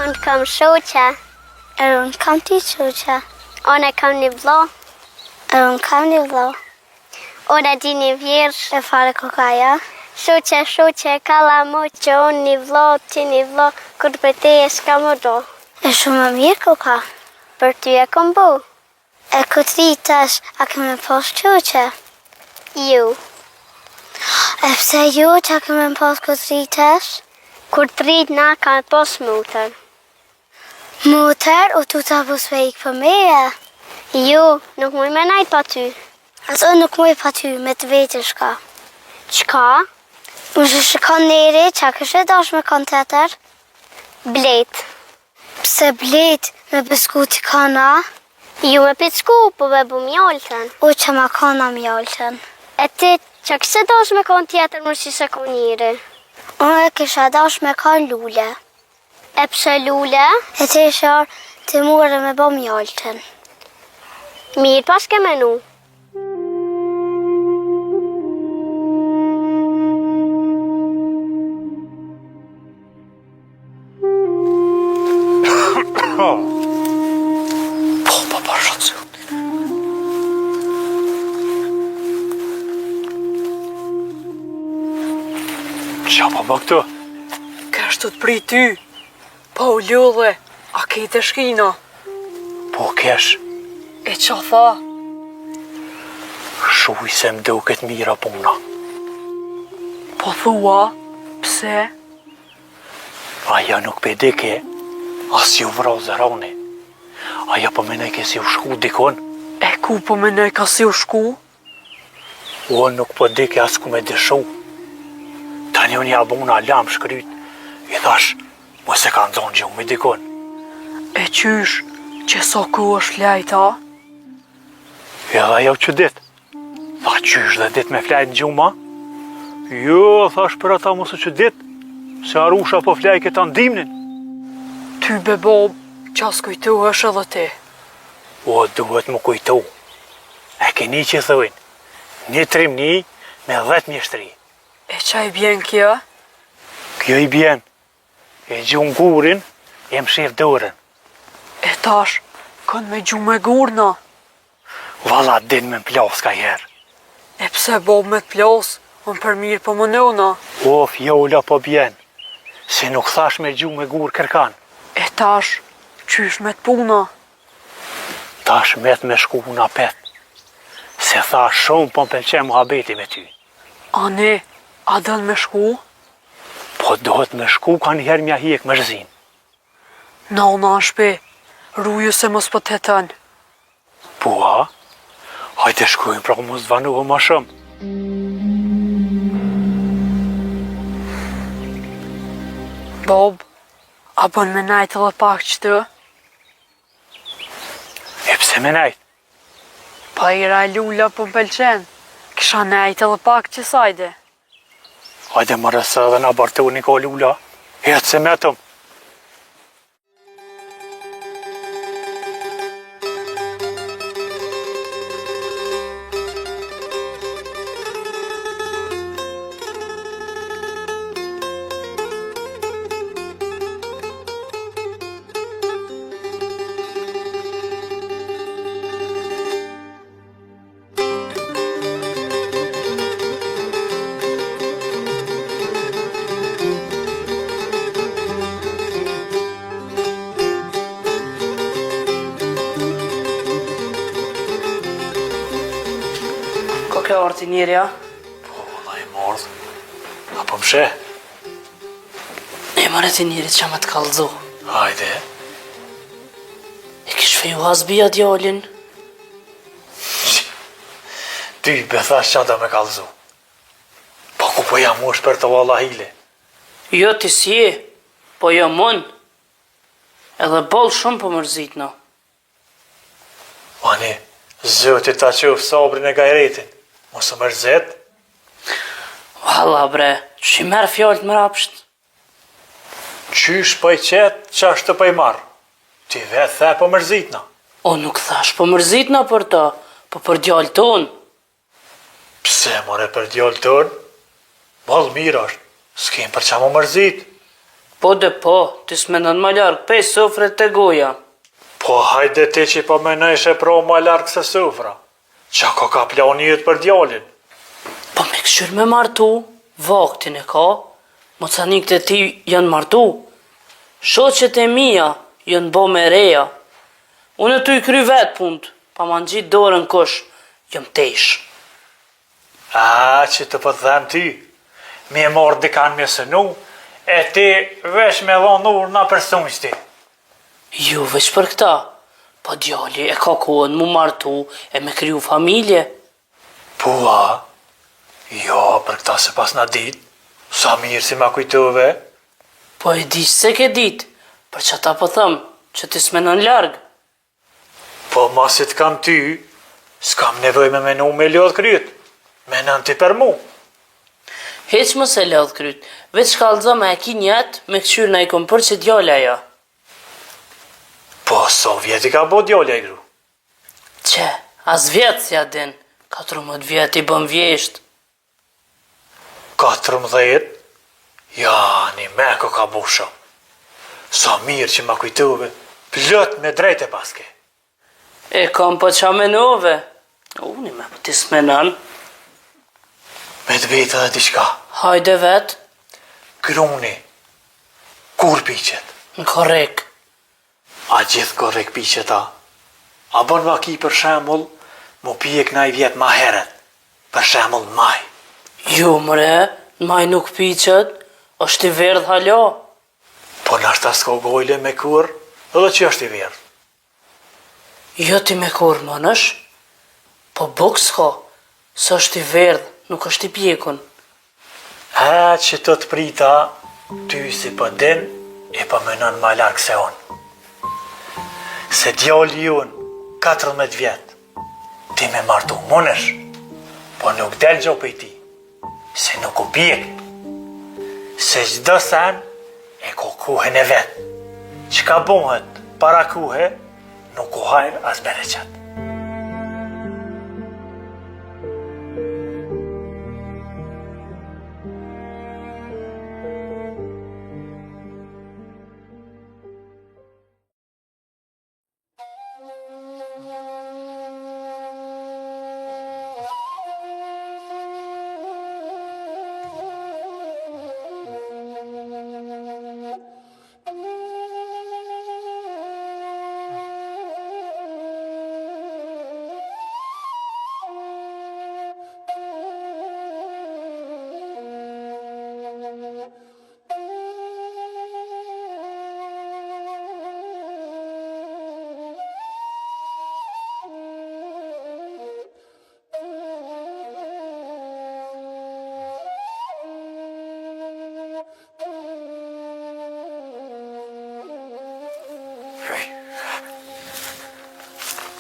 Unë kam shoqe. Unë kam ti shoqe. Unë kam një vëlla. Unë kam një vëlla. Unë di një vjerë e fare kokaja. Shoqe, kalla mo që unë një vëlla, ti një vëlla, kur për te e s'ka më do. E shumë më mirë koka. Për ty e kom bu. E këtë rritash, a kemë pas shoqe? Ju. E pse ju që a kemë pas këtë rritash? Kur të rrit na kanë pas mutër. Mutër o tu ta bus vejk për meje? Jo, nuk muj me najt pa ty. As unë nuk muj pa ty, me të vetë shka. Qka? Më që shikon neri, qa kështë dash me kanë tëtër? Blet. Pse blet me besku t'i kana? Jo me pisku, po me bu mjallëtën. O që ma kana mjallëtën. E ti, qa kështë dash me kanë tjetër më që se kanë njëri? Unë e kisha dash me kanë lule. E pse lule? E të isharë të mure me bo mjallëtën. Mirë pas ke menu. Po, shotësë. Qa po bë këtu? Kështu të pri ty. Po u ljullë, a ke të shkina? Po kesh, E qa tha? shuj se më duket mira puna. Po thua, pse? Aja nuk pe dike, as ju vro zëroni. Aja po menoj ke si u shku dikon. E ku po menoj ka si u shku? Unë nuk po dike as ku me dëshu. Tani unë ja buna lam shkryt. I thash, mos e ka nxon gjumë me dikon. E qysh, që sa ku është lajta? Edhe ajo që dit. Tha qysh dhe dit me flajt në gjuma? Jo, thash për ata mos që dit. Se Arusha po flaj këta ndimnin. Ty be bob, qas kujtu është edhe ti. O, duhet më kujtu. E keni që thujnë, një trimni me 10 mjeshtri. E qa i bjen kjo? Kjo i bjen, e gjun gurin, e më shif dorën. E tash, kënë me gjumë e gurna. Valla din me m'plas ka herë. E pse bob me t'plas, unë për mirë po më nëna. O, fjolla po bjen, se nuk thash me gjumë e gur kërkan. E tash, qysh me t'puna? Tash met me shku në apet. Se thash shumë po m'pëlqen muhabeti me ty. Ane, a dën me shku? Po dohet me shku ka njëherë mja hiek me rëzin. Na në shpe, rruju se mos po t'hetën. Po a? Hajde shkujmë pra mos dvanuhë ma shumë. Bob, a bën me najtë edhe pak qëtë? E pse me najtë? Pa i ra lula po m'pëlqen. Kisha najtë edhe pak që sajde. Hajde më rësë edhe në bartu një ka lula. Jetë se me tëmë. ke arti njerja? Po, valla i mordh. Apo më sheh? E mërë ti njerit që më të kallëzu. Hajde. E kish feju hasbija djallin? Ty, bethash qa da me kallëzu. Po ku po jam ush për të valla hile. Jo ti si je, po jo mun. Edhe bol shumë po mërzit në. Ani, zëti ta qëf sabrin e gajretin. Mos më mërzet. Valla bre, që i merë fjallët më rapsht? Qysh po i qetë, qash të po i marë. Ti vetë the po mërzit në. O nuk thash po mërzit në për ta, po për djallë tonë. Pse more për djallë tonë? Malë mirë është, s'kem për qa më mërzit. Po dhe po, ti s'menon më largë, pej sofret të goja. Po hajde ti që po menojsh e pro ma largë se sofra. Qa ka plani jëtë për djallin? Po me këshyr me martu, vaktin e ka, mocanik të ti janë martu. Shoqet e mija janë bo me reja. Unë tu i kry vetë punt, pa ma në gjitë dorën kush, jëm tesh. A, që të po të them ty, mi e morë dikan me sënu, e ti vesh me dhonë urna për sunjti. Ju veç për këta, po djali e ka kohën mu martu e me kryu familje. Po a, jo, për këta se pas na dit, sa mirë si ma kujtove. Po e di se ke dit, për që ta po thëm, që ti s'menon largë. Po masit kam ty, s'kam nevoj me menu me lodh kryt, menon ti për mu. Heq më se lodh kryt, veç kallëza me e ki njetë, me këqyr në i kom për që djale aja. Po, so vjeti ka bo djole e gru. Që, as vjetë si adin, 14 vjetë i bëm vjesht. 14? Ja, një meko ka bo shumë. Sa mirë që ma kujtove, plët me drejte paske. E kam po qa menove. Unë me po ti s'menon. Me të bejtë edhe diqka. Hajde vetë, Gruni, kur piqet? në korek. A gjithë korek piqet a? A bon ma ki për shemull, mu pije kënaj vjet ma heret. Për shemull maj. Jo mre, maj nuk piqet, është i verdh halo. Po nashta s'ko gojle me kur, edhe që është i verdh. Jo ti me kur mënësh, po buk s'ka, së është i verdh, nuk është i pjekun. A që të të prita, ty si për din, e për mënon ma larkë se on. Se djali jonë, 14 vjet, ti me martu mënesh, po nuk del gjo për ti, se nuk u pjek. Se gjdo sen, e ko kuhen e vet. Që ka bohet para kuhe, nuk u hajrë as bereqet.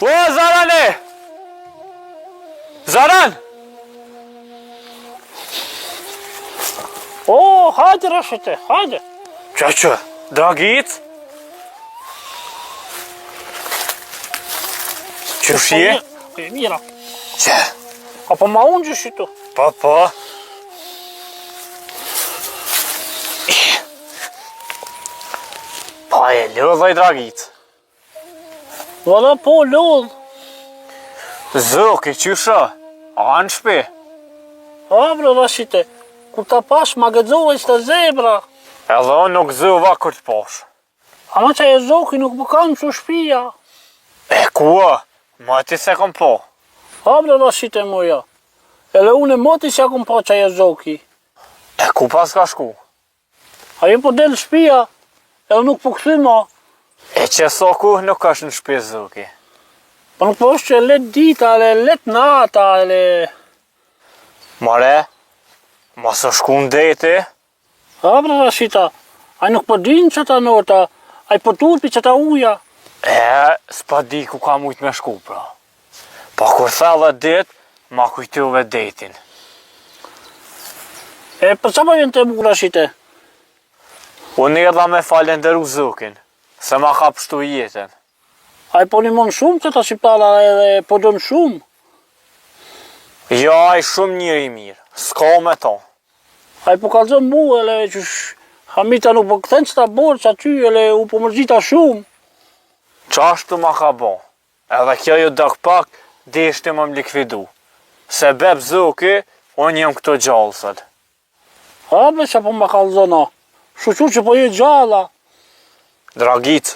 O, Zarane! Zaran! O, hajde Rashite, hajde. Që, dragit? Që shje? Mira. Që? Apo ma unë gjëshi tu? Po. Pa e lodha i dragit. Valla po lodh. Zoki, qysha? A në shpe? A, bre, Rashite, kur ta pash ma gëdzove që të zebra. Edhe unë nuk zova kur të pash. Ama që e zoki nuk më kanë që shpia. E kua? Ma ti se kom po. A, bre, Rashite moja, Edhe unë e moti që akum pa qaj e zoki. E ku pas ka shku? Ajo po del shpia, edhe nuk po këthy ma. E që soku nuk është në shpi zoki. Po nuk po është që e let dita, e let nata, e... More, mos o shku në deti? A, bre Rashita, aj nuk po din që ta nota, aj po turpi që ta uja. S'pa di ku ka mujt me shku, pra. Pa kur thella dit, ma kujtove detin. Për që po vjen të mu, Rashite? Unë edha me falenderu zokin, se ma ka pështu jetën. Aj po një mon shumë që ta shqiptala edhe po dënë shumë. Ja, aj shumë njëri mirë, s'ka me to. Aj po kalzën mu, ele që Hamita nuk po këthen që ta borë që aty, ele u po mërgjita shumë. Qashtu ma ka bo, edhe kjo ju dëk pak, deshti më likvidu. Se beb zoki, unë jem këto gjallësët. A, be që po më kalzëna, shuqur që po je gjalla. Dragit,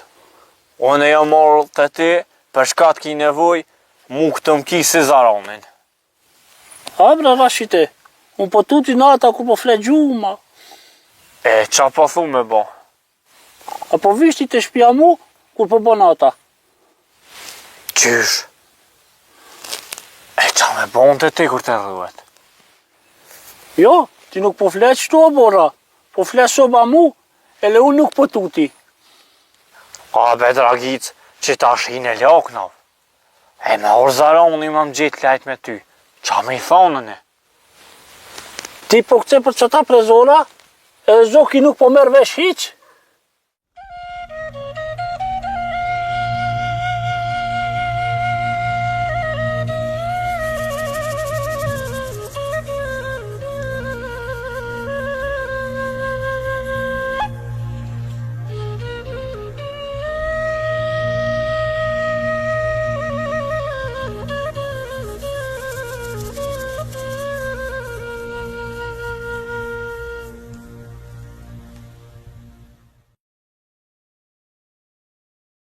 unë e jam morë të ti, për shka t'ki nevoj, mu këtë m'ki si zaronin. A, bre Rashite, unë po tuti nata ku po fle gjuma. E, qa po thu me bo? A po vishti të shpia mu, kur po bo nata. Qysh? E, qa me bon të ti kur të dhuet? Jo, ti nuk po fle qëtu o bora, po fle soba mu, ele unë nuk po tuti. A, be Dragit, që ta shin e laknav. E me orë zaronin më gjitë lajt me ty, qa me i thonën e? Ti po këce për që ta prezora, edhe zoki nuk po merë vesh hiq.